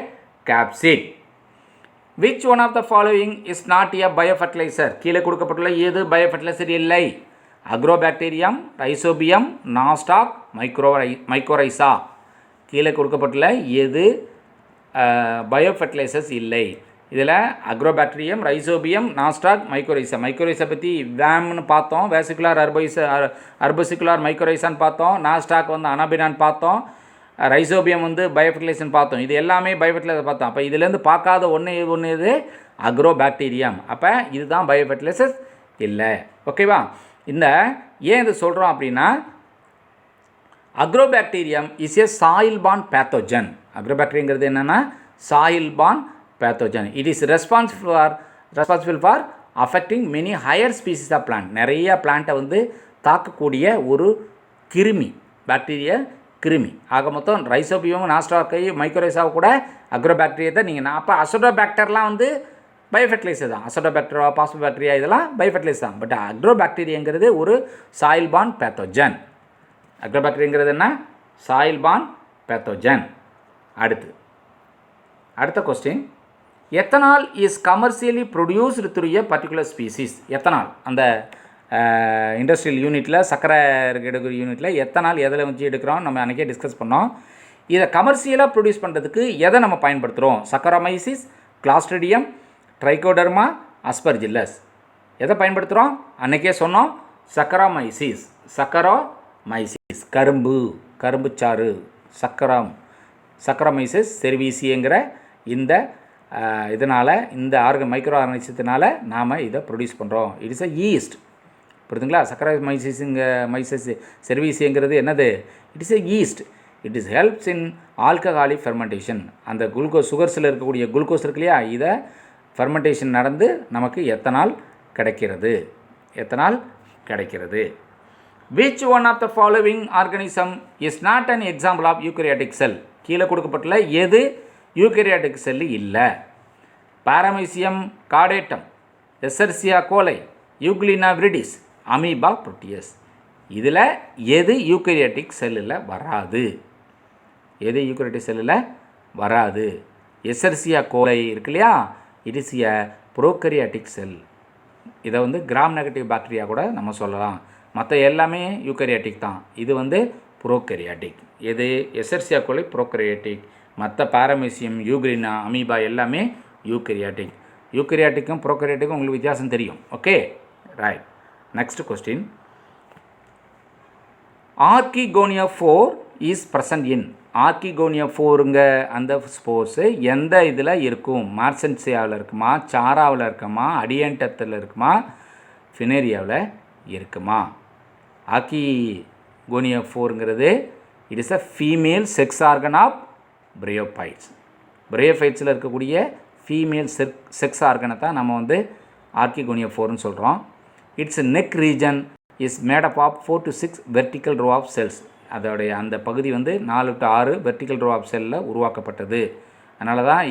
capsid. Which one of the following is not a biofertilizer? கீழே கொடுக்கப்பட்டுள்ள ஏது பயோஃபர்டிலைசர் இல்லை? Agrobacterium, Rhizobium, Nostoc, mycorrhiza. கீழே கொடுக்கப்பட்டுள்ள எது பயோஃபர்டிலைசர்ஸ் இல்லை? இதில் Agrobacterium, Rhizobium, Nostoc, mycorrhiza. Mycorrhiza பற்றி வேம்னு பார்த்தோம், வேசிகுலார் அர்போசிகுலார் மைக்கோரைசான்னு பார்த்தோம். நாஸ்டாக் வந்து அனாபினான்னு பார்த்தோம். ரைசோபியம் வந்து பயோஃபர்டிலைசேஷன் பார்த்தோம். இது எல்லாமே பயோஃபர்டிலைசர் பார்த்தோம். அப்போ இதுலேருந்து பார்க்காத ஒன்று இது அக்ரோபாக்டீரியம். அப்போ இதுதான் பயோஃபர்டிலைசர்ஸ் இல்லை. ஓகேவா? இந்த ஏன் இது சொல்கிறோம் அப்படின்னா agrobacterium is a soil borne pathogen. அக்ரோபாக்டீரியாங்கிறது என்னென்னா soil borne pathogen. It is responsible for affecting many higher species of plant. நிறைய பிளான்ட்டை வந்து தாக்கக்கூடிய ஒரு கிருமி, பாக்டீரியா கிருமி. ஆக மொத்தம் ரைசோபியம், நாஸ்டாக்கை, மைக்கோரைசாவை கூட அக்ரோபாக்டீரியா தான் நீங்கள். அப்போ அசோடோபாக்டர்லாம் வந்து பயோஃபர்டிலைசர் தான். அசோடோபாக்டீரியா, பாஸ்போபாக்டீரியா இதெல்லாம் பயோஃபர்டிலைசர் தான். பட் அக்ரோபாக்டீரியாங்கிறது ஒரு சாயில் பார்ன் பேத்தோஜன். அக்ரோபாக்டீரியாங்கிறது என்ன? Soil borne pathogen. அடுத்த question, ethanol is commercially produced through a particular species. Ethanol அந்த இண்டஸ்ட்ரியல் யூனிட்டில், சக்கரை எடுக்கிற யூனிட்டில் எத்தனால் எதில் வச்சு எடுக்கிறோம் நம்ம அன்றைக்கே டிஸ்கஸ் பண்ணோம். இதை கமர்ஷியலாக ப்ரொடியூஸ் பண்ணுறதுக்கு எதை நம்ம பயன்படுத்துகிறோம்? சக்கரோமைசிஸ், கிளாஸ்ட்ரிடியம், ட்ரைகோடர்மா, அஸ்பர்ஜில்லஸ். எதை பயன்படுத்துகிறோம்? அன்றைக்கே சொன்னோம், சக்கரோமைசிஸ். கரும்புச்சாறு, சக்கரோமைசிஸ் செர்வீசியங்கிற இந்த இதனால், இந்த மைக்ரோ ஆர்கனிசத்தினால நாம் இதை ப்ரொடியூஸ் பண்ணுறோம். It is a yeast. புரியுதுங்களா? சக்கரோமைசிஸ் செர்வீசியங்கிறது என்னது? It is a yeast. It is helps in alcoholic fermentation. அந்த சுகர்ஸில் இருக்கக்கூடிய குளுக்கோஸ் இருக்கு இல்லையா, இதை ஃபெர்மெண்டேஷன் நடந்து நமக்கு எத்தனால் கிடைக்கிறது. Which one of the following organism is not an example of eukaryotic cell? கீழே கொடுக்கப்பட்டுள்ள எது யூகரியாட்டிக் செல் இல்லை? பாரமீசியம் கார்டேட்டம், எசர்சியா கோலை, யூக்ளினா விரிடிஸ், அமீபா புரோட்டியஸ். இதில் எது யூகரியாட்டிக் செல்லில் வராது? எசர்சியா கோலை இருக்கு இல்லையா, இட் இஸ் எ ப்ரோகரியாட்டிக் செல். இதை கிராம் நெகட்டிவ் பாக்டீரியா கூட நம்ம சொல்லலாம். மற்ற எல்லாமே யூகரியாட்டிக் தான். இது ப்ரோகரியாட்டிக். எது? எசர்சியா கோலை ப்ரோகரியாட்டிக். மற்ற பாரமீசியம், யூக்ளினா, அமீபா எல்லாமே யூகரியாட்டிக். யூகரியாட்டிக்கும் ப்ரோகரியாட்டிக்கும் உங்களுக்கு வித்தியாசம் தெரியும். Okay, right. Next question. Archegonia 4 is present in. Archegonia 4ங்க அந்த ஸ்போர்ஸு எந்த இதில் இருக்கும்? மார்சன்சியாவில் இருக்குமா, சாராவில் இருக்குமா, அடியன்டத்தில் இருக்குமா, ஃபினேரியாவில் இருக்குமா? ஆர்கிகோனியா 4ங்கிறது it is a female sex organ of bryophytes. பிரையோஃபைட்ஸில் இருக்கக்கூடிய ஃபீமேல் செக்ஸ் ஆர்கனை தான் நம்ம ஆர்கிகோனியா 4ன்னு சொல்கிறோம். Its neck region is made up of 4 to 6 vertical row of cells. அதோடைய அந்த பகுதி 4 to 6 வெர்டிக்கல் ரோ ஆஃப் செல்லில் உருவாக்கப்பட்டது. அதனால தான்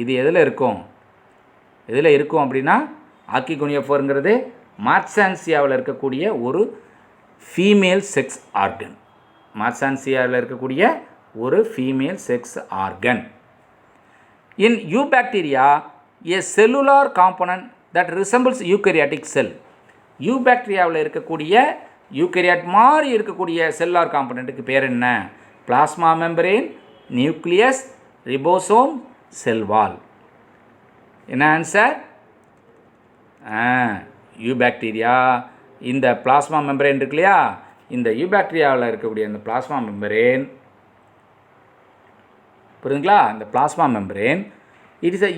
இது எதில் இருக்கும் அப்படின்னா, ஆர்கிகோனியா 4ங்கிறது மார்சான்சியாவில் இருக்கக்கூடிய ஒரு ஃபீமேல் செக்ஸ் ஆர்கன். மார்சான்சியாவில் இருக்கக்கூடிய ஒரு female sex organ. In eubacteria a cellular component that resembles eukaryotic cell. யூபாக்டீரியாவில் இருக்கக்கூடிய யூகரியாட் மாதிரி இருக்கக்கூடிய செல்லுலார் காம்பனண்ட்டுக்கு பேர் என்ன? பிளாஸ்மா மெம்பரேன், நியூக்ளியஸ், ரிபோசோம், செல் வால். என்ன ஆன்சர்? யூபாக்டீரியா. இந்த பிளாஸ்மா மெம்பரேன் இருக்கு இல்லையா, இந்த யூபாக்டீரியாவில் இருக்கக்கூடிய இந்த பிளாஸ்மா மெம்பரேன், புரியுதுங்களா? இந்த plasma membrane it is a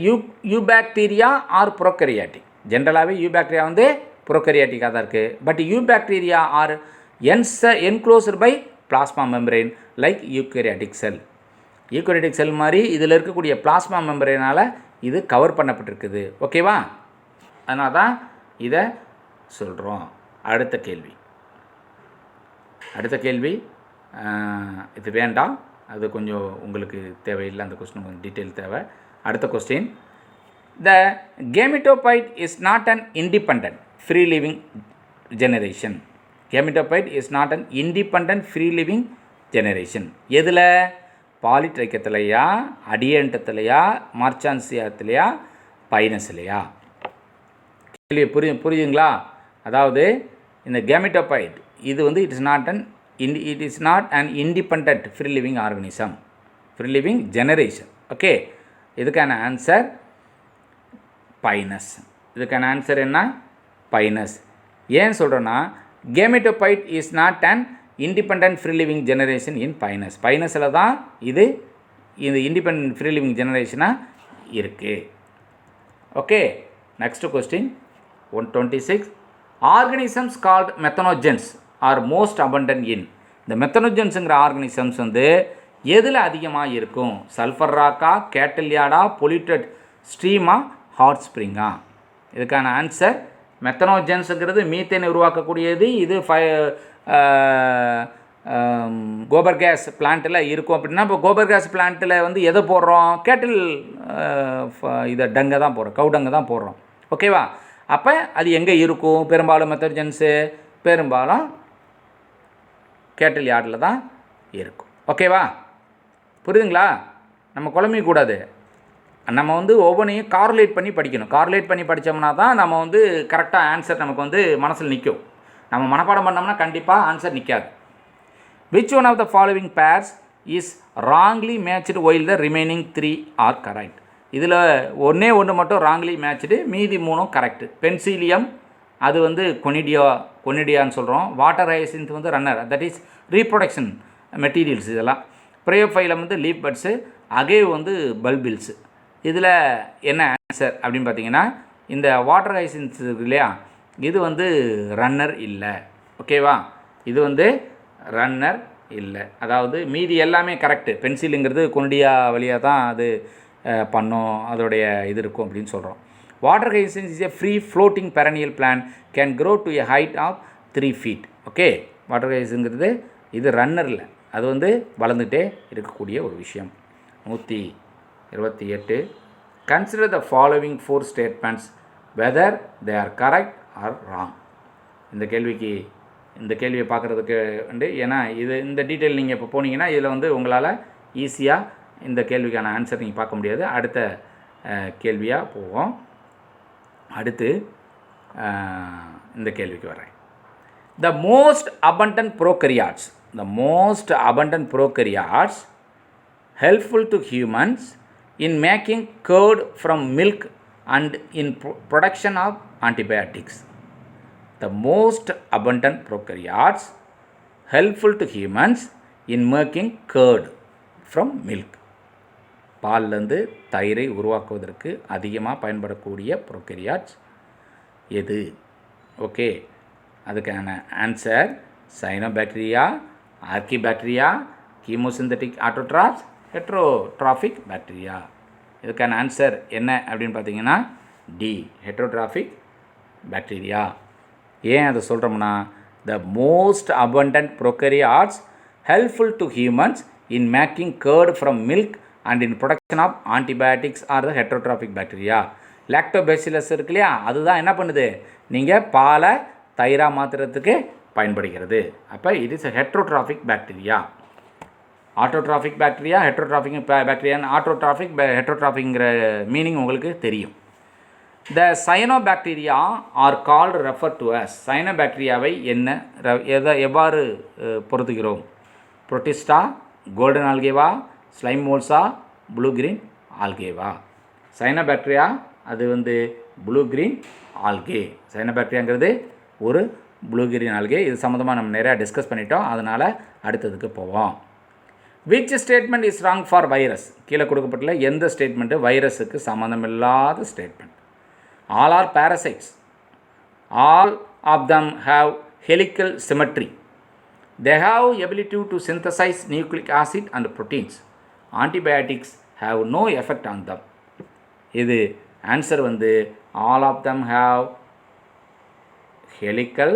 eubacteria are prokaryotic. ஜென்ரலாகவே யூபாக்டீரியா ப்ரோகரியாட்டிக்காக தான் இருக்குது. But eubacteria are enclosed by plasma membrane like eukaryotic cell. Eukaryotic cell மாதிரி இதில் இருக்கக்கூடிய பிளாஸ்மா மெம்பரேனால் இது கவர் பண்ணப்பட்டிருக்குது. ஓகேவா? அதனால தான் இதை சொல்கிறோம். அடுத்த கேள்வி இது வேண்டாம், அது கொஞ்சம் உங்களுக்கு தேவையில்லை. அந்த கொஸ்டின் கொஞ்சம் டீட்டெயில் தேவை. அடுத்த question. The gametophyte is not an independent free living generation. Gametophyte is not an independent free living generation. எதில்? பாலிட்ரைக்கத்திலையா, அடியன்டத்திலையா, மார்சான்சியாத்திலையா, பைனஸ்லையா? கேள்வி புரியுதுங்களா? அதாவது இந்த கேமெட்டோபைட் இது it is not an independent free living organism, free living generation. Okay, இதுக்கான answer pinus. இதுக்கான answer என்ன? Pinus. ஏன் சொல்கிறேன்னா, gametophyte is not an independent free living generation in pinus. பைனஸில் தான் இந்த இண்டிபெண்ட் ஃப்ரீ லிவிங் ஜெனரேஷனாக இருக்குது. Okay, next question 126. Organisms called methanogens are most abundant in. இந்த மெத்தனோஜென்ஸுங்கிற ஆர்கனிசம்ஸ் எதில் அதிகமாக இருக்கும்? சல்ஃபர் ராக்கா, கேட்டலியாடா, பொல்யூட்டட் ஸ்ட்ரீமா, ஹாட் ஸ்ப்ரிங்கா? இதுக்கான ஆன்சர் மெத்தனோஜென்ஸுங்கிறது மீத்தேனை உருவாக்கக்கூடியது. இது கோபர் கேஸ் பிளான்ட்டில் இருக்கும். அப்படின்னா இப்போ கோபர் கேஸ் பிளான்ட்டில் எதை போடுறோம்? கேட்டில் இதை டங்கை தான் போடுறோம், கவு டங்கை தான் போடுறோம். ஓகேவா? அப்போ அது எங்கே இருக்கும்? பெரும்பாலும் மெத்தனோஜென்ஸு பெரும்பாலும் கேட்டில் யார்டில் தான் இருக்கும். ஓகேவா? புரியுதுங்களா? நம்ம குழம்பிக்கூடாது. நம்ம ஒவ்வொன்றையும் கார்லேட் பண்ணி படிக்கணும். கார்லேட் பண்ணி படித்தோம்னா தான் நம்ம கரெக்டாக ஆன்சர் நமக்கு மனசில் நிற்கும். நம்ம மனப்பாடம் பண்ணோம்னா கண்டிப்பாக ஆன்சர் நிற்காது. Which one of the following pairs is wrongly matched while the remaining 3 are correct? இதில் ஒன்று மட்டும் ராங்லி மேட்ச்டு, மீதி 3 கரெக்டு. பென்சிலியம் அது கொனிடியான்னு சொல்கிறோம். Water hyacinth runner, that is reproduction materials. இதெல்லாம் bryophyllum leaf buds, agave bulbils. இதில் என்ன ஆன்சர் அப்படின்னு பார்த்தீங்கன்னா, இந்த வாட்டர் ஹைசின்ஸ் இருக்கு இல்லையா, இது ரன்னர் இல்லை. ஓகேவா? இது ரன்னர் இல்லை. அதாவது மீதி எல்லாமே கரெக்டு. பென்சிலுங்கிறது கொண்டியா வழியாக தான் அது பண்ணும், அதோடைய இது இருக்கும் அப்படின்னு சொல்கிறோம். Water hyacinth is a free floating perennial plant, can grow to a height of 3 feet. Okay, water ஹைசின்ஸுங்கிறது இது ரன்னரில் அது வந்து வளர்ந்துகிட்டே இருக்கக்கூடிய ஒரு விஷயம். 128. Consider the following 4 statements whether they are correct or wrong. இந்த கேள்வியை பார்க்குறதுக்கு வந்து, ஏன்னா இந்த டீட்டெயில் நீங்கள் இப்போ போனீங்கன்னா இதில் வந்து உங்களால் ஈஸியாக இந்த கேள்விக்கான ஆன்சர் நீங்கள் பார்க்க முடியாது. அடுத்த கேள்வியாக போவோம். அடுத்து இந்த கேள்விக்கு வரேன். The most abundant prokaryotes helpful to humans in making curd from milk and in production of antibiotics. The most abundant prokaryotes helpful to humans in making curd from milk. பால்லேருந்து தயிரை உருவாக்குவதற்கு அதிகமாக பயன்படக்கூடிய ப்ரோகேரியாட்ஸ் எது? ஓகே, அதுக்கான answer cyanobacteria, archaebacteria, chemosynthetic autotrophs, heterotrophic bacteria. இதுக்கான answer என்ன அப்படின்னு பார்த்தீங்கன்னா டி, ஹெட்ரோட்ராஃபிக் பாக்டீரியா. ஏன் அதை சொல்கிறோம்னா, the most abundant prokaryotes helpful to humans in making curd from milk and in production of antibiotics are the heterotrophic bacteria. Lactobacillus இருக்கு இல்லையா, அதுதான் என்ன பண்ணுது, நீங்கள் பாலை தயிராக மாற்றுறதுக்கு பயன்படுகிறது. அப்போ இது is heterotrophic bacteria. Autotrophic bacteria, heterotrophic பாக்டீரியான்னு ஹெட்ரோட்ராஃபிக்ங்கிற மீனிங் உங்களுக்கு தெரியும். The cyanobacteria are called refer to as. சயனோபாக்டீரியாவை எவ்வாறு பொறுத்துகிறோம்? புரோட்டிஸ்டா, கோல்டன் ஆல்கேவா, ஸ்லைம் மோல்ஸா, ப்ளூ கிரீன் ஆல்கேவா. சைனோபாக்டீரியா அது வந்து ப்ளூ கிரீன் ஆல்கே. சைனோபாக்டீரியாங்கிறது ஒரு ப்ளூ கிரீன் ஆல்கே. இது சம்மந்தமாக நம்ம நிறையா டிஸ்கஸ் பண்ணிட்டோம், அதனால் அடுத்ததுக்கு போவோம். Which statement is wrong for virus? கீழே கொடுக்கப்பட்டுள்ள எந்த ஸ்டேட்மெண்ட்டு வைரஸுக்கு சம்மந்தமில்லாத statement? All are parasites. All of them have helical symmetry. They have ability to synthesize nucleic acid and proteins. Antibiotics have no effect on them. இது answer வந்து all of them have helical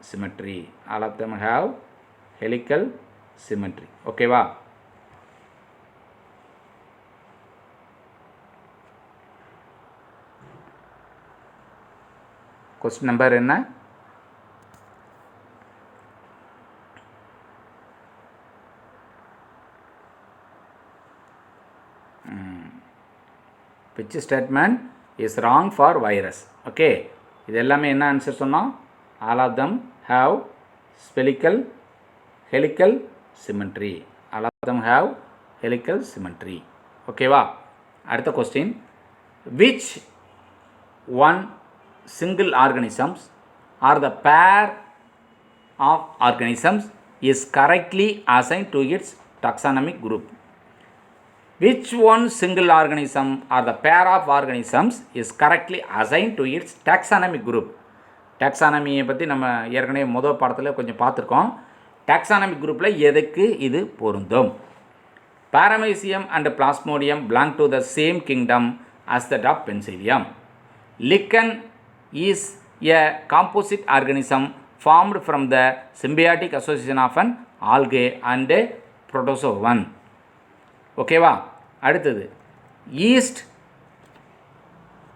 symmetry. All of them have helical symmetry. ஓகேவா? Question number என்ன? which statement is wrong for virus? Okay, இது எல்லாமே என்ன answer சொன்னோம்? all of them have helical symmetry. all of them have helical symmetry. ஓகேவா? அடுத்த question, which one single organisms or the pair of organisms is correctly assigned to its taxonomic group? Which one single organism or the pair of organisms is correctly assigned to its taxonomic group? டாக்ஸானமியை பற்றி நம்ம ஏற்கனவே முதல் பாடத்தில் கொஞ்சம் பார்த்துருக்கோம். Taxonomic குரூப்பில் எதுக்கு இது பொருந்தும்? Paramecium and plasmodium belong to the same kingdom as that of Penicillium. Lichen is a composite organism formed from the symbiotic association of an algae and a protozoan. ஓகேவா? அடுத்தது, yeast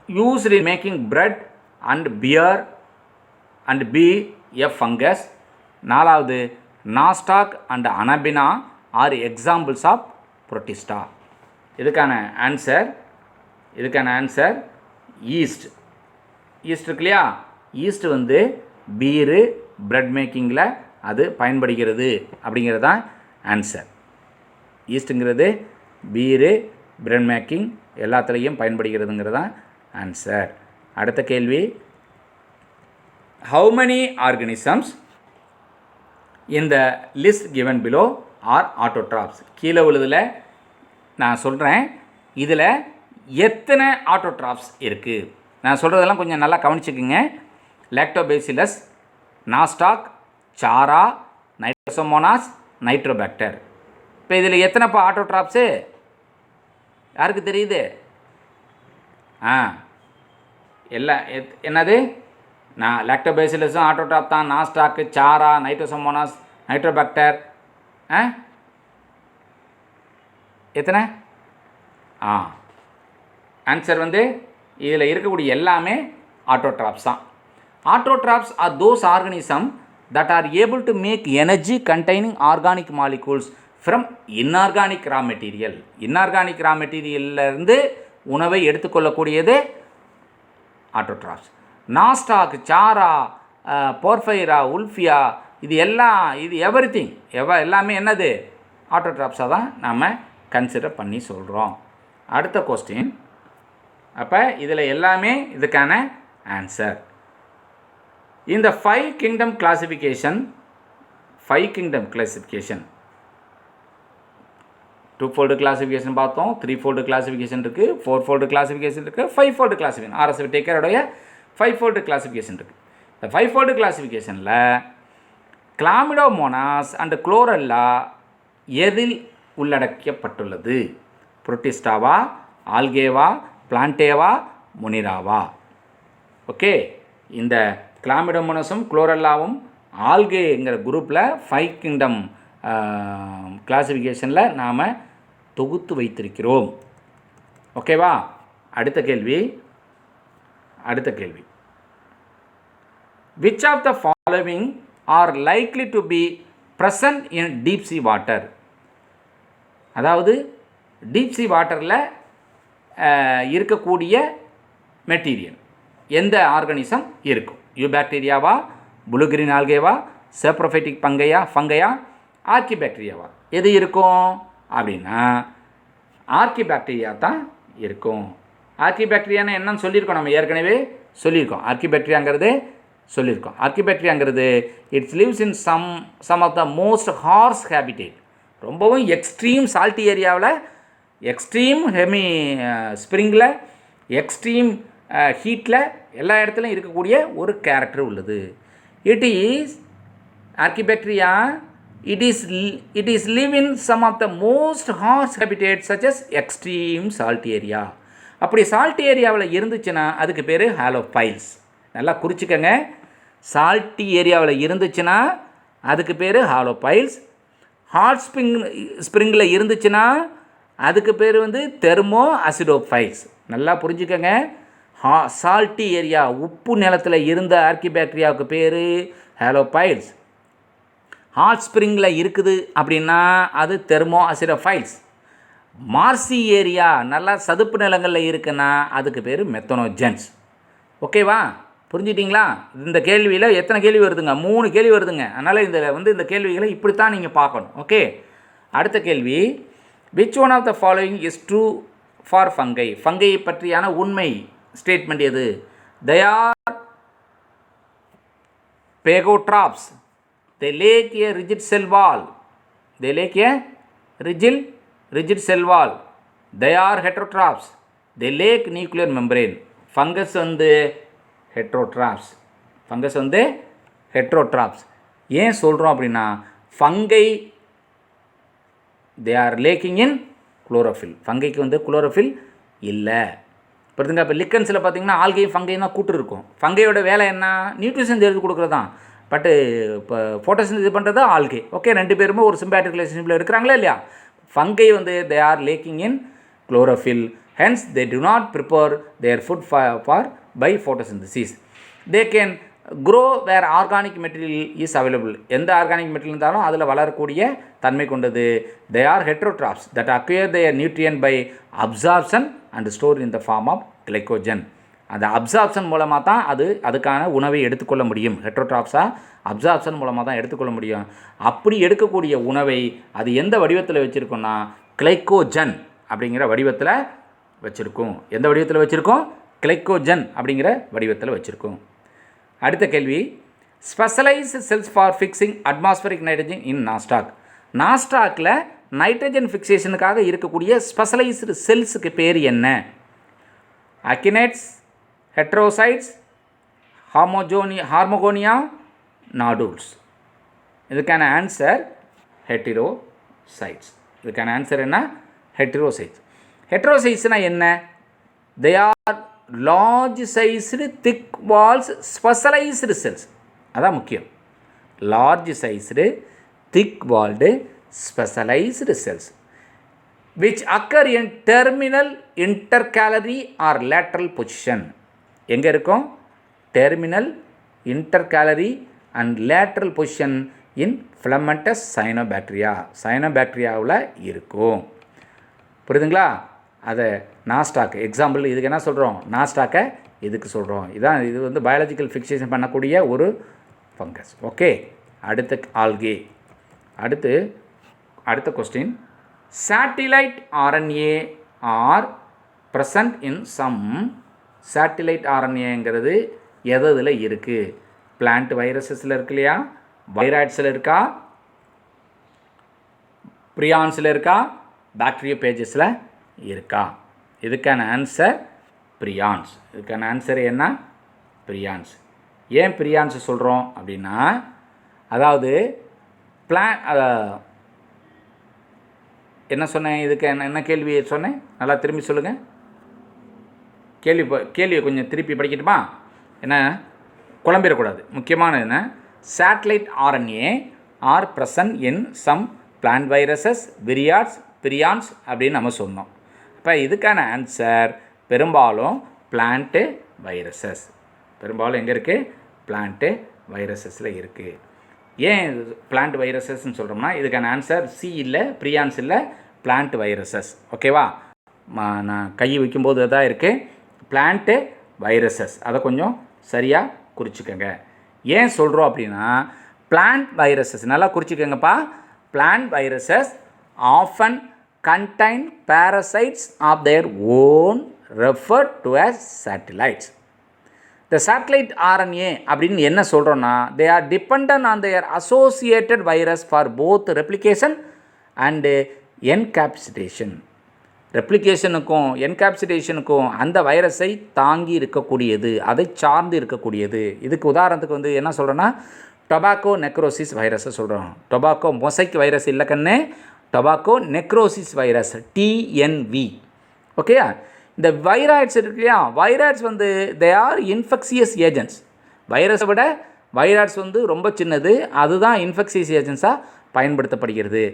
used in making bread and beer and be a fungus. நாலாவது, nostoc and anabaena are examples of protista. இதுக்கான answer yeast. Yeast இருக்கு இல்லையா, east வந்து beer bread மேக்கிங்கில் அது பயன்படுகிறது அப்படிங்கிறது தான் ஆன்சர். ஈஸ்ட்டுங்கிறது பீரு பிரெட் மேக்கிங் எல்லாத்துலேயும் பயன்படுகிறதுங்கிறது தான் ஆன்சர். அடுத்த கேள்வி, how many organisms in the list given below are autotrophs? கீழே உள்ளதில் நான் சொல்கிறேன், இதில் எத்தனை ஆட்டோட்ராப்ஸ் இருக்குது? நான் சொல்கிறதெல்லாம் கொஞ்சம் நல்லா கவனிச்சுக்குங்க. லாக்டோபேசிலஸ், நாஸ்டாக், சாரா, நைட்ரோசோமோனாஸ், நைட்ரோபாக்டர். இப்போ இதில் எத்தனைப்பா ஆட்டோட்ராப்ஸு யாருக்கு தெரியுது? எல்லாம் என்னது? நான் லாக்டோபேசிலஸும் ஆட்டோட்ராப் தான். நாஸ்டாக்கு, சாரா, நைட்ரோசோமோனாஸ், நைட்ரோபாக்டர். எத்தனை? ஆன்சர் வந்து இதில் இருக்கக்கூடிய எல்லாமே ஆட்டோட்ராப்ஸ் தான். Autotrophs are those organism that are able to make energy containing organic molecules from inorganic raw material. Inorganic raw மெட்டீரியல்லிருந்து உணவை எடுத்துக்கொள்ளக்கூடியது ஆட்டோட்ராப்ஸ். நாஸ்டாக், சாரா, போர்ஃபைரா, உல்ஃபியா, இது எவ்ரிதிங் எல்லாமே என்னது? ஆட்டோட்ராப்ஸாக தான் நாம் கன்சிடர் பண்ணி சொல்கிறோம். அடுத்த கொஸ்டின். அப்போ இதில் எல்லாமே இதுக்கான ஆன்சர். இந்த 5 kingdom classification 2-fold classification பார்த்தோம், 3-fold classification இருக்குது, 4-fold classification இருக்குது, 5-fold classification RSV டேக்கருடைய 5-fold classification இருக்குது. இந்த 5-fold classificationல கிளாமிடோமோனாஸ் அண்ட் குளோரெல்லா எதில் உள்ளடக்கப்பட்டுள்ளது? புரோட்டிஸ்டாவா, ஆல்கேவா, பிளான்டேவா, முனிராவா? ஓகே, இந்த கிளாமிடோமோனஸும் குளோரெல்லாவும் ஆல்கேங்கிற குரூப்பில் 5 kingdom கிளாசிஃபிகேஷனில் நாம் தொகுத்து வைத்திருக்கிறோம். ஓகேவா? அடுத்த கேள்வி. Which of the following are likely to be present in deep sea water? அதாவது டீப் சி வாட்டரில் இருக்கக்கூடிய மெட்டீரியல் எந்த ஆர்கானிசம் இருக்கும்? யூபாக்டீரியாவா, ப்ளூ கிரீன் ஆல்கேவா, சேப்ரோஃபைட்டிக் ஃபங்கையா, ஆர்கிபாக்டீரியாவா? எது இருக்கும் அப்படின்னா ஆர்கிபாக்டீரியா தான் இருக்கும். ஆர்கிபாக்டீரியான்னு என்னன்னு சொல்லியிருக்கோம், நம்ம ஏற்கனவே சொல்லியிருக்கோம். ஆர்கிபாக்டீரியாங்கிறது its lives in some of the most harsh habitat. ரொம்பவும் எக்ஸ்ட்ரீம் சால்ட்டி ஏரியாவில், எக்ஸ்ட்ரீம் ஹெமி ஸ்ப்ரிங்கில், எக்ஸ்ட்ரீம் ஹீட்டில் எல்லா இடத்துலையும் இருக்கக்கூடிய ஒரு கேரக்டர் உள்ளது. Archaebacteria it is live in some of the most harsh habitats such as extreme salt area. அப்படி சால்ட் ஏரியாவில் இருந்துச்சுன்னா அதுக்கு பேர் ஹாலோஃபைல்ஸ். நல்லா குறிச்சிக்கங்க. சால்ட்டி ஏரியாவில் இருந்துச்சுன்னா அதுக்கு பேர் ஹாலோஃபைல்ஸ். ஹாட் ஸ்ப்ரிங்கில் இருந்துச்சுன்னா அதுக்கு பேர் வந்து தெர்மோ அசிடோஃபைல்ஸ். நல்லா புரிஞ்சுக்கங்க. சால்ட்டி ஏரியா, உப்பு நிலத்தில் இருந்த ஆர்கிபாக்டீரியாவுக்கு பேர் ஹாலோஃபைல்ஸ். ஹாட் ஸ்ப்ரிங்கில் இருக்குது அப்படின்னா அது தெர்மோ அசிடோஃபைல்ஸ். மார்சி ஏரியா, நல்லா சதுப்பு நிலங்களில் இருக்குன்னா அதுக்கு பேர் மெத்தனோஜென்ஸ். ஓகேவா? புரிஞ்சிட்டிங்களா? இந்த கேள்வியில் எத்தனை கேள்வி வருதுங்க? 3 கேள்வி வருதுங்க. அதனால் இந்த கேள்விகளை இப்படித்தான் நீங்கள் பார்க்கணும். ஓகே, அடுத்த கேள்வி. Which one of the following is true for fungi? Fungi பற்றியான உண்மை ஸ்டேட்மெண்ட் எது? they are pagotrophs. They lack a rigid cell wall. Rigid cell wall. They are heterotrophs. They lack nuclear membrane. Fungus வந்து heterotrophs. ஏன் சொல்கிறோம் அப்படின்னா fungi they are lacking in chlorophyll. ஃபங்கைக்கு வந்து chlorophyll இல்லை. புரியுதுங்க? இப்போ லிக்கன்ஸில் பார்த்தீங்கன்னா ஆல்கையும் ஃபங்கையும் தான் கூட்டு இருக்கும். ஃபங்கையோட வேலை என்ன? நியூட்ரிஷன் எடுத்து கொடுக்குறது தான். பட்டு இப்போ ஃபோட்டோசிந்தசிஸ் பண்ணுறது ஆல்கே. ஓகே, 2 பேருமே ஒரு சிம்பாட்டிக் ரிலேஷன்ஷிப்பில் இருக்கிறாங்களா இல்லையா? ஃபங்கை வந்து they are lacking in chlorophyll. Hence they do not prepare their food by photosynthesis. They can grow where organic material is available. எந்த ஆர்கானிக் மெட்டீரியல் இருந்தாலும் அதில் வளரக்கூடிய தன்மை கொண்டது. They are heterotrophs that acquire their nutrient by absorption and store in the form of glycogen. அந்த absorption மூலமாக தான் அதுக்கான உணவை எடுத்துக்கொள்ள முடியும். ஹெட்ரோட்ராப்ஸாக அப்சார்ப்ஷன் மூலமாக தான் எடுத்துக்கொள்ள முடியும். அப்படி எடுக்கக்கூடிய உணவை அது எந்த வடிவத்தில் வச்சுருக்கோன்னா கிளைக்கோஜன் அப்படிங்கிற வடிவத்தில் வச்சுருக்கும். எந்த வடிவத்தில் வச்சுருக்கோம்? கிளைக்கோஜன் அப்படிங்கிற வடிவத்தில் வச்சுருக்கும். அடுத்த கேள்வி. Specialised cells for fixing atmospheric nitrogen in nostoc. நாஸ்டாக்கில் நைட்ரஜன் ஃபிக்சேஷனுக்காக இருக்கக்கூடிய ஸ்பெஷலைஸ்டு செல்ஸுக்கு பேர் என்ன? அக்கினேட்ஸ், ஹெட்ரோசைட்ஸ், ஹார்மோகோனியா, நாடூல்ஸ். இதுக்கான ஆன்சர் ஹெட்டிரோசைட்ஸ். இதுக்கான ஆன்சர் என்ன? ஹெட்டிரோசைட்ஸ். ஹெட்ரோசைட்ஸ்னால் என்ன? They are large sized thick walls specialised cells. அதான் முக்கியம். Large sized thick walled specialised cells which occur in terminal, intercalary or lateral position. எங்கே இருக்கும்? terminal, intercalary and lateral position in filamentous cyanobacteria. cyanobacteriaவில் இருக்கும். புரியுதுங்களா? அதை Nasdaq example இதுக்கு என்ன சொல்கிறோம்? நாஸ்டாக்கை இதுக்கு சொல்கிறோம். இதான் இது வந்து பயாலஜிக்கல் ஃபிக்சேஷன் பண்ணக்கூடிய ஒரு ஃபங்கஸ். ஓகே, அடுத்த ஆல்கே. அடுத்த question. Satellite RNA are present in some. Satellite RNAங்கிறது எதில் இருக்குது? பிளான்ட் வைரஸஸில் இருக்கு இல்லையா? வைராய்ட்ஸில் இருக்கா? ப்ரியான்ஸில் இருக்கா? பாக்டீரியோபேஜஸில் இருக்கா? இதுக்கான ஆன்சர் ப்ரியான்ஸ். இதுக்கான ஆன்சர் என்ன? ப்ரியான்ஸ். ஏன் ப்ரியான்ஸ் சொல்கிறோம் அப்படின்னா, அதாவது என்ன சொன்னேன்? இதுக்கு என்ன கேள்வி சொன்னேன்? நல்லா திரும்பி சொல்லுங்கள். கேள்வியை கொஞ்சம் திருப்பி படிக்கட்டுமா? என்ன குழம்பிடக்கூடாது. முக்கியமானது என்ன? Satellite RNA are present in some plant viruses, viroids, prions அப்படின்னு நம்ம சொன்னோம். இப்போ இதுக்கான ஆன்சர் பெரும்பாலும் பிளான்ட்டு வைரஸஸ். பெரும்பாலும் எங்கே இருக்குது? பிளான்ட்டு வைரஸஸில் இருக்குது. ஏன் பிளான்ட் வைரஸஸ்ன்னு சொல்கிறோம்னா, இதுக்கான ஆன்சர் சி இல்லை, ப்ரியான்ஸ் இல்லை, பிளான்ட் வைரஸஸ். ஓகேவா? நான் கை வைக்கும்போது தான் இருக்குது பிளான்ட்டு வைரஸஸ். அதை கொஞ்சம் சரியாக குறிச்சிக்கோங்க. ஏன் சொல்கிறோம் அப்படின்னா, பிளான்ட் வைரஸஸ் நல்லா குறிச்சிக்கோங்கப்பா. Plant viruses often contain parasites of their own referred to as satellites. The satellite RNA அப்படின்னு என்ன சொல்கிறோன்னா, they are dependent on their associated virus for both replication and encapsulation. ரெப்ளிகேஷனுக்கும் என்கேப்சுலேஷனுக்கும் அந்த வைரஸை தாங்கி இருக்கக்கூடியது, அதை சார்ந்து இருக்கக்கூடியது. இதுக்கு உதாரணத்துக்கு வந்து என்ன சொல்கிறோன்னா, டொபாக்கோ நெக்ரோசிஸ் வைரஸை சொல்கிறோம். டொபாக்கோ மொசைக் வைரஸ் இல்லை கண்ணு, டொபாக்கோ நெக்ரோசிஸ் வைரஸ், TNV. ஓகேயா? இந்த வைராய்ட்ஸ் இருக்கு இல்லையா? வைராய்ட்ஸ் வந்து தே ஆர் இன்ஃபெக்சியஸ் ஏஜென்ட்ஸ். வைரஸை விட வைராய்ட்ஸ் வந்து ரொம்ப சின்னது, அதுதான் இன்ஃபெக்சியஸ் ஏஜென்ட்ஸாக பயன்படுத்தப்படுகிறது.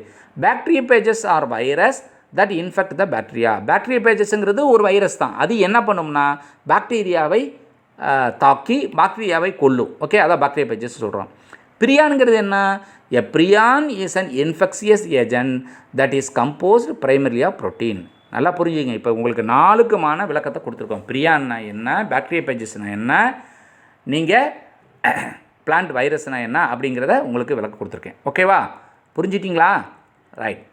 Bacteriophages are virus that infect the bacteria. பாக்டீரியோபேஜஸ்ங்கிறது ஒரு வைரஸ் தான். அது என்ன பண்ணும்னா, பாக்டீரியாவை தாக்கி பாக்டீரியாவை கொல்லும். ஓகே, அதான் பாக்டீரியோபேஜஸ் சொல்கிறோம். பிரியான்ங்கிறது என்ன? A prion is an infectious agent that is composed primarily of protein. நல்லா புரிஞ்சுங்க. இப்போ உங்களுக்கு 4க்குமான விளக்கத்தை கொடுத்துருக்கோம். பிரியான்னா என்ன, பாக்டீரியோபேஜஸ்னா என்ன, நீங்கள் பிளான்ட் வைரஸ்னா என்ன அப்படிங்கிறத உங்களுக்கு விளக்கம் கொடுத்துருக்கேன். ஓகேவா? புரிஞ்சிட்டிங்களா? Right.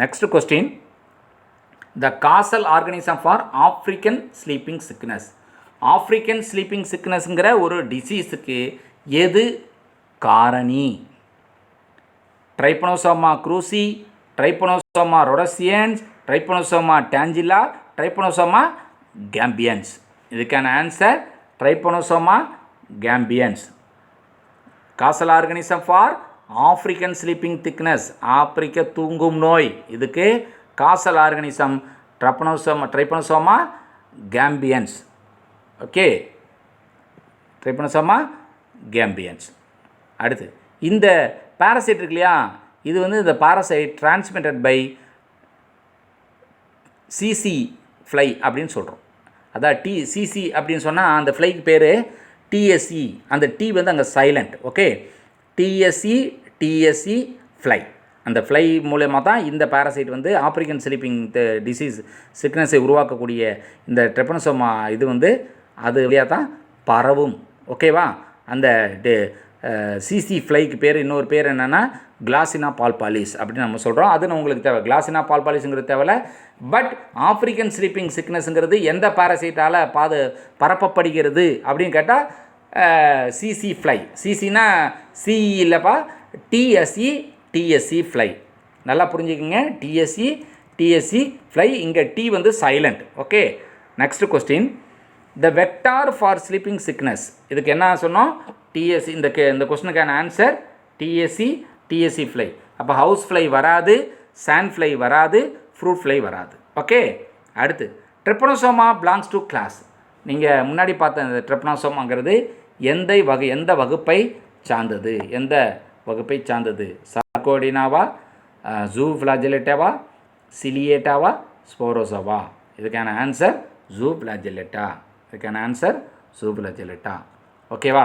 Next question. The causal organism for African sleeping sickness. African sleeping சிக்னஸ்ங்கிற ஒரு டிசீஸுக்கு எது காரணி? Trypanosoma cruzi, trypanosoma rhodesiense, trypanosoma டாஞ்சிலா, ட்ரைபனோசோமா கேம்பியன்ஸ். இதுக்கான answer trypanosoma gambiense. Causal organism for African sleeping sickness, ஆப்பிரிக்க தூங்கும் நோய். இதுக்கு causal organism trypanosoma gambiense. Okay, trypanosoma gambiense. அடுத்து இந்த பாரசைட் இருக்கு இல்லையா? இது வந்து இந்த பாரசைட் டிரான்ஸ்மிட்டட் பை சிசி ஃப்ளை அப்படின்னு சொல்கிறோம். அதான் சிசி அப்படின்னு சொன்னால் அந்த ஃப்ளைக்கு பேர் டிஎஸ்இ. அந்த டி வந்து அங்கே சைலண்ட். Okay, tsetse fly. அந்த ஃப்ளை மூலமாக தான் இந்த பாரசைட் வந்து ஆப்ரிக்கன் ஸ்லீப்பிங் டிசீஸ் சிக்னஸை உருவாக்கக்கூடிய இந்த ட்ரைபனோசோமா இது வந்து அது வழியாக தான் பரவும். ஓகேவா? அந்த சிசி ஃப்ளைக்கு பேர் இன்னொரு பேர் என்னென்னா கிளாசினா பால்பாலிஸ் அப்படின்னு நம்ம சொல்கிறோம். அது உங்களுக்கு தேவை. கிளாசினா பால்பாலிஸுங்கிறது தேவையில்ல. பட் ஆப்ரிக்கன் ஸ்லீப்பிங் சிக்னஸ்ங்கிறது எந்த பாரசைட்டால் பரப்பப்படுகிறது அப்படின்னு கேட்டால் சிசி ஃப்ளை. சிசினா சிஇ இல்லைப்பா, டிஎஸ்இ ஃப்ளை. நல்லா புரிஞ்சுக்கோங்க. டிஎஸ்இ ஃப்ளை. இங்கே டி வந்து silent. Okay, next question. The vector for sleeping sickness. இதுக்கு என்ன சொன்னோம்? டிஎஸ்சி. இந்த கொஸ்டினுக்கான ஆன்சர் டிஎஸ்சி ஃப்ளை. அப்போ ஹவுஸ் ஃப்ளை வராது, சாண்ட் ஃப்ளை வராது, ஃப்ரூட் ஃப்ளை வராது. ஓகே, அடுத்து ட்ரிப்பனோசோமா பிலாங்ஸ் டு கிளாஸ். நீங்கள் முன்னாடி பார்த்த இந்த ட்ரிப்பனோசோமாங்கிறது எந்த வகுப்பை சார்ந்தது, எந்த வகுப்பை சார்ந்தது? சார்கோடினாவா, ஜூஃப்ளாஜெலேட்டாவா, சிலியேட்டாவா, ஸ்போரோசோவா? இதுக்கான ஆன்சர் ஜூஃப்ளாஜெலேட்டா. இதுக்கான ஆன்சர் ஜூஃப்ளாஜெலேட்டா. ஓகேவா?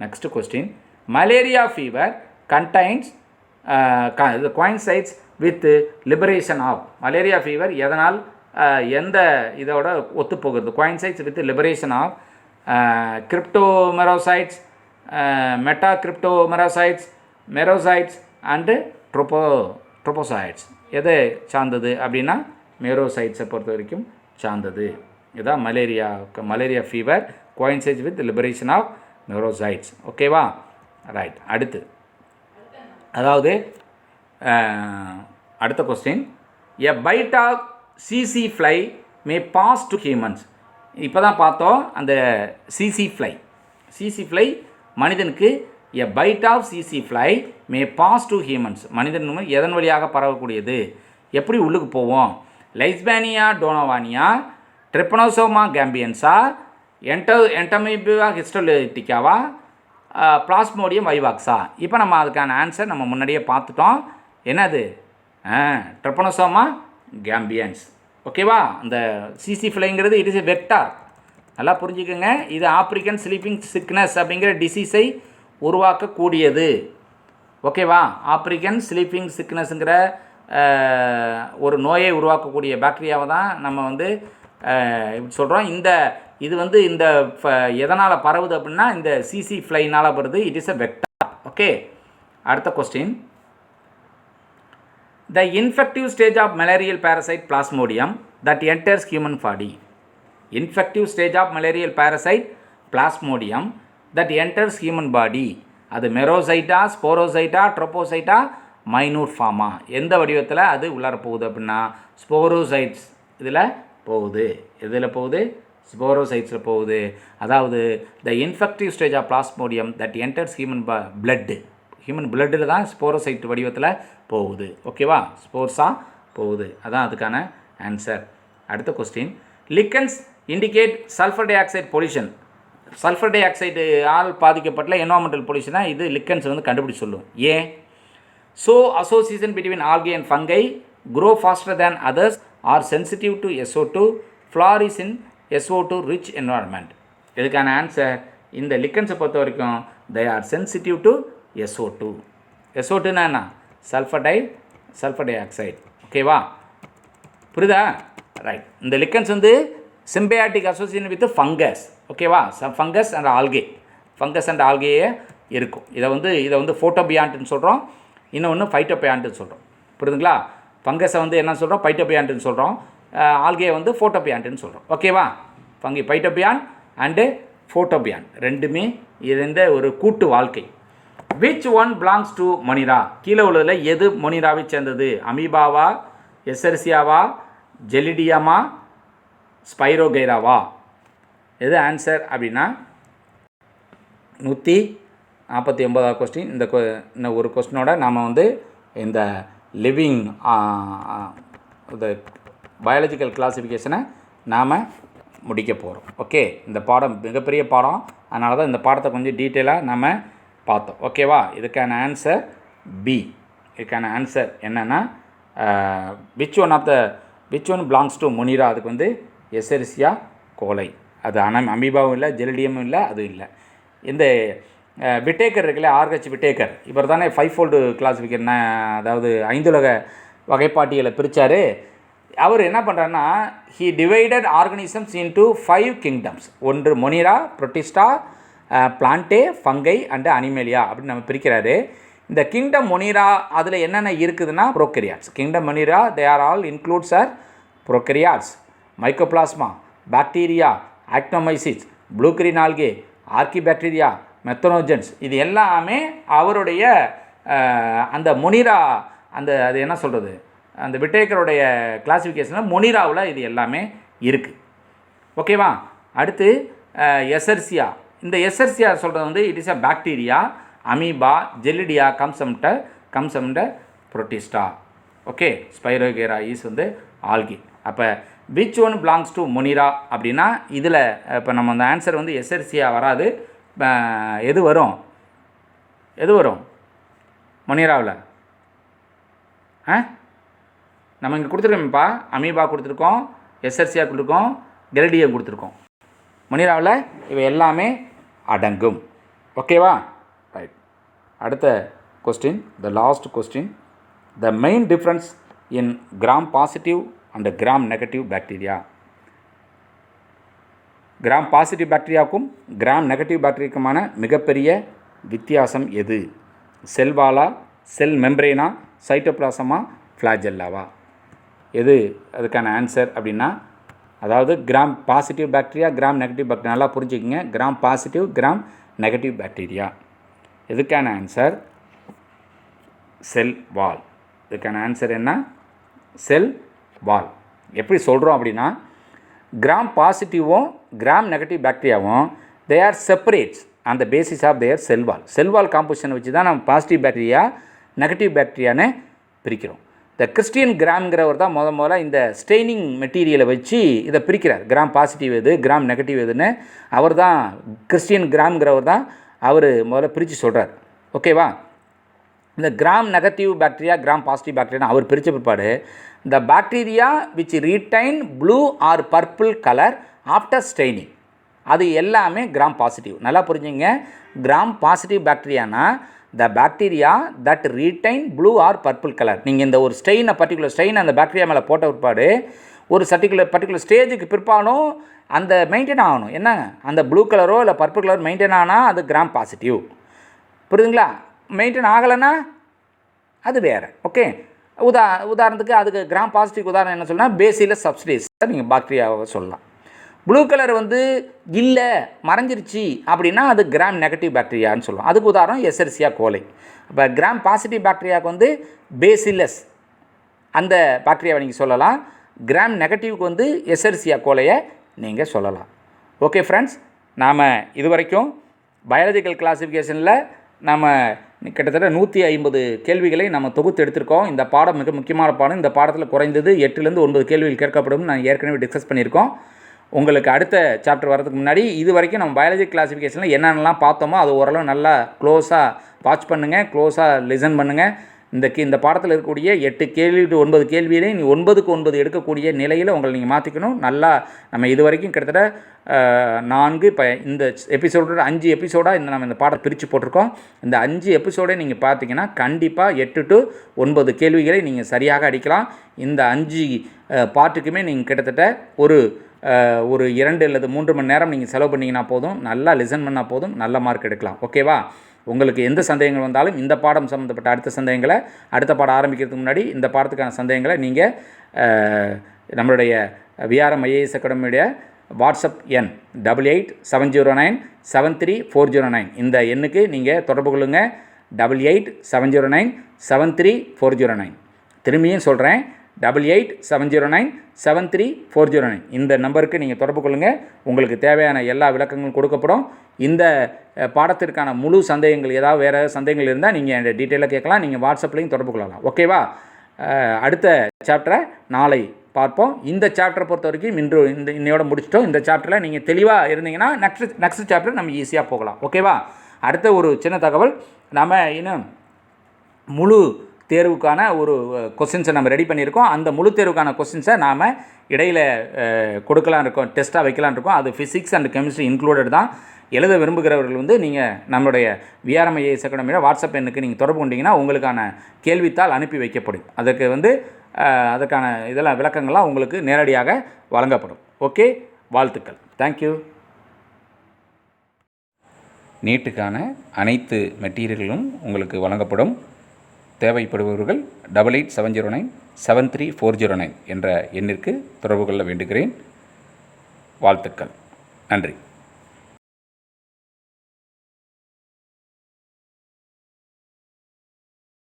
Next question. Malaria fever contains coincides with liberation of. Malaria fever எதனால் எந்த இதோட ஒத்துப்போகிறது? coincides with liberation of cryptomerocytes, metacryptomerocytes, merocytes and trophocytes. எதை சார்ந்தது அப்படின்னா மெரோசைட்ஸை பொறுத்த வரைக்கும் சார்ந்தது. இதுதான் malaria fever coincides with liberation of merocytes. ஓகேவா? ரைட். அடுத்து அதாவது அடுத்த கொஸ்டின். எ பைட் ஆஃப் சிசி fly may pass to humans. இப்போ தான் பார்த்தோம் அந்த சிசி ஃப்ளை மனிதனுக்கு எ பைட் ஆஃப் சிசி fly may pass to humans. மனிதன் எதன் வழியாக பரவக்கூடியது? எப்படி உள்ளுக்கு போவோம்? லைஸ்பேனியா டோனோவானியா, ட்ரிப்பனோசோமா கேம்பியன்ஸா, என்டமீபியா ஹிஸ்டோலிட்டிக்காவா, பிளாஸ்மோடியம் வைவாக்ஸா? இப்போ நம்ம அதுக்கான ஆன்சர் நம்ம முன்னாடியே பார்த்துட்டோம். என்னது? Trypanosoma gambiense. ஓகேவா? அந்த CC ஃப்ளைங்கிறது it is a vector. நல்லா புரிஞ்சுக்கோங்க. இது ஆப்ரிக்கன் ஸ்லீப்பிங் சிக்னஸ் அப்படிங்கிற டிசீஸை உருவாக்கக்கூடியது. ஓகேவா? ஆப்ரிக்கன் ஸ்லீப்பிங் சிக்னஸ்ங்கிற ஒரு நோயை உருவாக்கக்கூடிய பாக்டீரியாவை தான் நம்ம இப்படி சொல்கிறோம். இது இந்த எதனால் பரவுது அப்படின்னா இந்த சிசி ஃப்ளைனால் வருது. It is a vector. Okay, அடுத்த question. The infective stage of malarial parasite Plasmodium that enters human body. Infective stage of malarial parasite Plasmodium that enters human body. அது மெரோசைட்டா, ஸ்போரோசைட்டா, ட்ரோபோசைட்டா, மைனூட் ஃபார்மா? எந்த வடிவத்தில் அது உள்ளார போகுது அப்படின்னா ஸ்போரோசைட்ஸ் இதில் போகுது. எதில் போகுது? ஸ்போரோசைட்ஸில் போகுது. அதாவது the infective stage of Plasmodium that enters human பிளட்டில் தான் ஸ்போரோசைட் வடிவத்தில் போகுது. ஓகேவா? ஸ்போர்ஸாக போகுது. அதான் அதுக்கான ஆன்சர். அடுத்த question. Lichens indicate sulphur dioxide pollution. Sulphur dioxide ஆல் பாதிக்கப்பட்ட என்வாமெண்டல் பொல்யூஷனாக இது லிக்கன்ஸ் கண்டுபிடிச்சு சொல்லும். ஏன்? So association between algae and fungi grow faster than others, are sensitive to SO2, flourish in SO2 rich environment. இதுக்கான answer இந்த லிக்கன்ஸை பொறுத்த வரைக்கும் they are sensitive to SO2. SO2னா என்ன? Sulphur di oxide. ஓகேவா? புரியுதா? ரைட். இந்த லிக்கன்ஸ் சிம்பியாட்டிக் அசோசியேஷன் வித் ஃபங்கஸ். ஓகேவா? Fungus and ஆல்கேயே இருக்கும். இதை ஃபோட்டோபியான்ட்னு சொல்கிறோம். இன்னொன்று ஃபைட்டோபியான்ட்னு சொல்கிறோம். புரியுதுங்களா? ஃபங்கஸை என்ன சொல்கிறோம்? பைட்டோபியான்ட்னு சொல்கிறோம். ஆல்கே ஃபோட்டோபியான்ட்னு சொல்கிறோம். ஓகேவா? பைட்டோபியான் அண்டு ஃபோட்டோபியான் ரெண்டுமே இருந்த ஒரு கூட்டு வாழ்க்கை. Which one belongs to Monera? கீழே உள்ளதில் எது மொனிராவை சேர்ந்தது? அமீபாவா, எசர்சியாவா, ஜெலிடியமா, ஸ்பைரோகைராவா? எது ஆன்சர் அப்படின்னா 149வது கொஸ்டின். இந்த ஒரு கொஸ்டினோட நாம் இந்த லிவிங் இந்த பயாலஜிக்கல் கிளாஸிஃபிகேஷனை நாம் முடிக்க போகிறோம். ஓகே, இந்த பாடம் மிகப்பெரிய பாடம். அதனால தான் இந்த பாடத்தை கொஞ்சம் டீட்டெயிலாக நம்ம பார்த்தோம். ஓகேவா? இதுக்கான ஆன்சர் பி. இதுக்கான ஆன்சர் என்னென்னா which one belongs to Monera? அதுக்கு எசெரிசியா கோலை. அது அமீபாவும் இல்லை, ஜெலிடியமும் இல்லை, அது இல்லை. இந்த விட்டேக்கர் இருக்குல்ல, ஆர்ஹெச் விட்டேக்கர், இவர் தானே 5-fold கிளாஸிஃபிகேஷன், அதாவது 5 உலக வகைப்பாட்டிகளை பிரித்தார். அவர் என்ன பண்ணுறாருன்னா he divided organisms into 5 kingdoms. ஒன்று Monera, Protista, Plantae, Fungi and Animalia அப்படின்னு நம்ம பிரிக்கிறாரு. இந்த கிங்டம் மொனிரா அதில் என்னென்ன இருக்குதுன்னா prokaryotes. Kingdom Monera they are all includes are prokaryotes, mycoplasma, bacteria, actinomycetes, blue green algae, archaebacteria, methanogens. இது எல்லாமே அவருடைய அந்த மொனிரா அது என்ன சொல்கிறது, அந்த விட்டேக்கருடைய கிளாஸிஃபிகேஷனில் மொனிராவில் இது எல்லாமே இருக்குது. ஓகேவா? அடுத்து எசர்சியா. இந்த எசர்சியா சொல்கிறது it is a bacteria, amoeba, Gelidium comes under Protista. Okay, Spirogyra is வந்து ஆல்கி. அப்போ which one belongs to Monera அப்படின்னா இதில் இப்போ நம்ம அந்த ஆன்சர் வந்து எஸ்எர்சியாக வராது. எது வரும் மொனிராவில்? நம்ம இங்கே கொடுத்துருக்கோம்ப்பா, அமீபா கொடுத்துருக்கோம், எஸ்எர்சியாக கொடுத்துருக்கோம், கெரடியம் கொடுத்துருக்கோம். மொனிராவில் இவை எல்லாமே அடங்கும். ஓகேவா? ரைட். அடுத்த question, the last question. The main difference in Gram positive and Gram negative bacteria. Gram positive பாக்டீரியாவுக்கும் கிராம் நெகட்டிவ் பாக்டீரியாவுக்குமான மிகப்பெரிய வித்தியாசம் எது? செல் வாலா, செல் மெம்ப்ரேனா, சைட்டோபிளாசமா, ஃப்ளாஜெல்லாவா? எது அதுக்கான ஆன்சர் அப்படின்னா, அதாவது Gram positive bacteria, Gram negative bacteria நல்லா புரிஞ்சுக்கிங்க. Gram positive, Gram negative bacteria. இதுக்கான ஆன்சர் செல் வால். இதுக்கான ஆன்சர் என்ன? Cell wall. எப்படி சொல்கிறோம் அப்படின்னா, கிராம் பாசிட்டிவும் கிராம் நெகட்டிவ் பாக்டீரியாவும் they are separates on the basis of their cell wall. Cell wall காம்போசிஷனை வச்சு தான் நம்ம பாசிட்டிவ் பாக்டீரியா நெகட்டிவ் பாக்டீரியான்னு பிரிக்கிறோம். இந்த கிறிஸ்டியன் கிராம்ங்கிறவர் தான் முதல்ல இந்த ஸ்டெய்னிங் மெட்டீரியலை வச்சு இதை பிரிக்கிறார். கிராம் பாசிட்டிவ் எது, கிராம் நெகட்டிவ் எதுன்னு அவர் தான், கிறிஸ்டியன் கிராம்ங்கிறவர் தான் அவர் முதல்ல பிரித்து சொல்கிறார். ஓகேவா? இந்த Gram negative bacteria, Gram positive bacteria அவர் பிரித்த பிற்பாடு, இந்த bacteria which retain blue or purple colour after staining, அது எல்லாமே கிராம் பாசிட்டிவ். நல்லா புரிஞ்சுங்க. கிராம் பாசிட்டிவ் பாக்டீரியானா the bacteria that retain blue or purple colour. நீங்கள் இந்த ஒரு ஸ்டெயினை, பர்டிகுலர் ஸ்டெயின் அந்த பாக்டீரியா மேலே போட்ட பிற்பாடு ஒரு பர்டிகுலர் ஸ்டேஜுக்கு பிற்பாடும் அந்த மெயின்டைன் ஆகணும். என்னங்க, அந்த ப்ளூ கலரோ இல்லை பர்பிள் கலர் மெயின்டைன் ஆனால் அது கிராம் பாசிட்டிவ். புரியுதுங்களா? மெயின்டைன் ஆகலைன்னா அது வேறு. ஓகே, உதாரணத்துக்கு அதுக்கு கிராம் பாசிட்டிவ் உதாரணம் என்ன சொல்லலாம்? பேசிலஸ் சப்ஸ்டிரேஸ் நீங்கள் பாக்டீரியாவை சொல்லலாம். ப்ளூ கலர் வந்து இல்லை, மறைஞ்சிருச்சு அப்படின்னா அது கிராம் நெகட்டிவ் பாக்டீரியான்னு சொல்லுவோம். அதுக்கு உதாரணம் எசெர்சியா கோலை. இப்போ கிராம் பாசிட்டிவ் பாக்டீரியாவுக்கு வந்து பேசிலஸ் அந்த பாக்டீரியாவை நீங்கள் சொல்லலாம். கிராம் நெகட்டிவ்க்கு வந்து எசெர்சியா கோலையை நீங்கள் சொல்லலாம். ஓகே ஃப்ரெண்ட்ஸ், நாம் இது வரைக்கும் பயாலஜிக்கல் கிளாஸிஃபிகேஷனில் நம்ம கிட்டத்தட்ட 150 கேள்விகளை நம்ம தொகுத்து எடுத்திருக்கோம். இந்த பாடம் மிக முக்கியமான பாடம். இந்த பாடத்தில் குறைந்தது 8லேருந்து 9 கேள்விகள் கேட்கப்படும். நான் ஏற்கனவே டிஸ்கஸ் பண்ணியிருக்கோம். உங்களுக்கு அடுத்த சாப்டர் வரதுக்கு முன்னாடி இது வரைக்கும் நம்ம பயாலஜி கிளாஸிஃபிகேஷனில் என்னென்னலாம் பார்த்தோமோ அது ஓரளவு நல்லா க்ளோஸாக வாட்ச் பண்ணுங்கள், க்ளோஸாக லிசன் பண்ணுங்கள். இந்த பாடத்தில் இருக்கக்கூடிய 8 கேள்வி டு 9 கேள்வியிலே நீ 9க்கு 9 எடுக்கக்கூடிய நிலையில் உங்களை நீங்கள் மாற்றிக்கணும். நல்லா நம்ம இது வரைக்கும் கிட்டத்தட்ட 4 இப்போ இந்த எபிசோடோட 5 எபிசோடாக நம்ம இந்த பாடம் பிரித்து போட்டிருக்கோம். இந்த 5 எபிசோடை நீங்கள் பார்த்தீங்கன்னா கண்டிப்பாக 8 டு 9 கேள்விகளை நீங்கள் சரியாக அடிக்கலாம். இந்த 5 பாட்டுக்குமே நீங்கள் கிட்டத்தட்ட ஒரு 2 அல்லது 3 மணி நேரம் நீங்கள் செலவு பண்ணிங்கன்னா போதும், நல்லா லிசன் பண்ணால் போதும், நல்ல மார்க் எடுக்கலாம். ஓகேவா? உங்களுக்கு எந்த சந்தேகங்கள் வந்தாலும் இந்த பாடம் சம்மந்தப்பட்ட அடுத்த சந்தேகங்களை, அடுத்த பாடம் ஆரம்பிக்கிறதுக்கு முன்னாடி இந்த பாடத்துக்கான சந்தேகங்களை நீங்கள் நம்மளுடைய விஆர்எம் ஐஏஎஸ் அகாடமியுடைய வாட்ஸ்அப் எண் 8870973409 இந்த எண்ணுக்கு நீங்கள் தொடர்பு கொள்ளுங்கள். 8870973409. திரும்பியும் சொல்கிறேன், 8870973409 இந்த நம்பருக்கு நீங்கள் தொடர்பு கொள்ளுங்கள். உங்களுக்கு தேவையான எல்லா விளக்கங்களும் கொடுக்கப்படும். இந்த பாடத்திற்கான முழு சந்தேகங்கள், ஏதாவது வேறு சந்தேகங்கள் இருந்தால் நீங்கள் என் டீட்டெயிலாக கேட்கலாம். நீங்கள் வாட்ஸ்அப்லையும் தொடர்பு கொள்ளலாம். ஓகேவா? அடுத்த சாப்டரை நாளை பார்ப்போம். இந்த சாப்டரை பொறுத்த வரைக்கும் இன்னையோட முடிச்சிட்டோம். இந்த சாப்டரில் நீங்கள் தெளிவாக இருந்தீங்கன்னா நெக்ஸ்ட் சாப்டர் நம்ம ஈஸியாக போகலாம். ஓகேவா? அடுத்த ஒரு சின்ன தகவல், நம்ம இன்னும் முழு தேர்வுக்கான ஒரு கொஸ்டின்ஸை நம்ம ரெடி பண்ணியிருக்கோம். அந்த முழு தேர்வுக்கான கொஸ்டின்ஸை நாம் இடையில் கொடுக்கலாம் இருக்கோம், டெஸ்ட்டாக வைக்கலாம் இருக்கோம். அது ஃபிசிக்ஸ் அண்ட் கெமிஸ்ட்ரி இன்க்ளூடட் தான். எழுத விரும்புகிறவர்கள் வந்து நீங்கள் நம்மளுடைய விஆர்எம் ஐஏஎஸ் அகாடமியில் வாட்ஸ்அப் எண்ணுக்கு நீங்கள் தொடர்பு கொண்டீங்கன்னா உங்களுக்கான கேள்வித்தாள் அனுப்பி வைக்கப்படும். அதுக்கு வந்து அதுக்கான இதெல்லாம் விளக்கங்கள்லாம் உங்களுக்கு நேரடியாக வழங்கப்படும். ஓகே, வாழ்த்துக்கள். தேங்க்யூ. நீட்டுக்கான அனைத்து மெட்டீரியல்களும் உங்களுக்கு வழங்கப்படும். தேவைப்படுபவர்கள் 8870973409 என்ற எண்ணிற்கு தொடர்பு கொள்ள வேண்டுகிறேன். வாழ்த்துக்கள். நன்றி.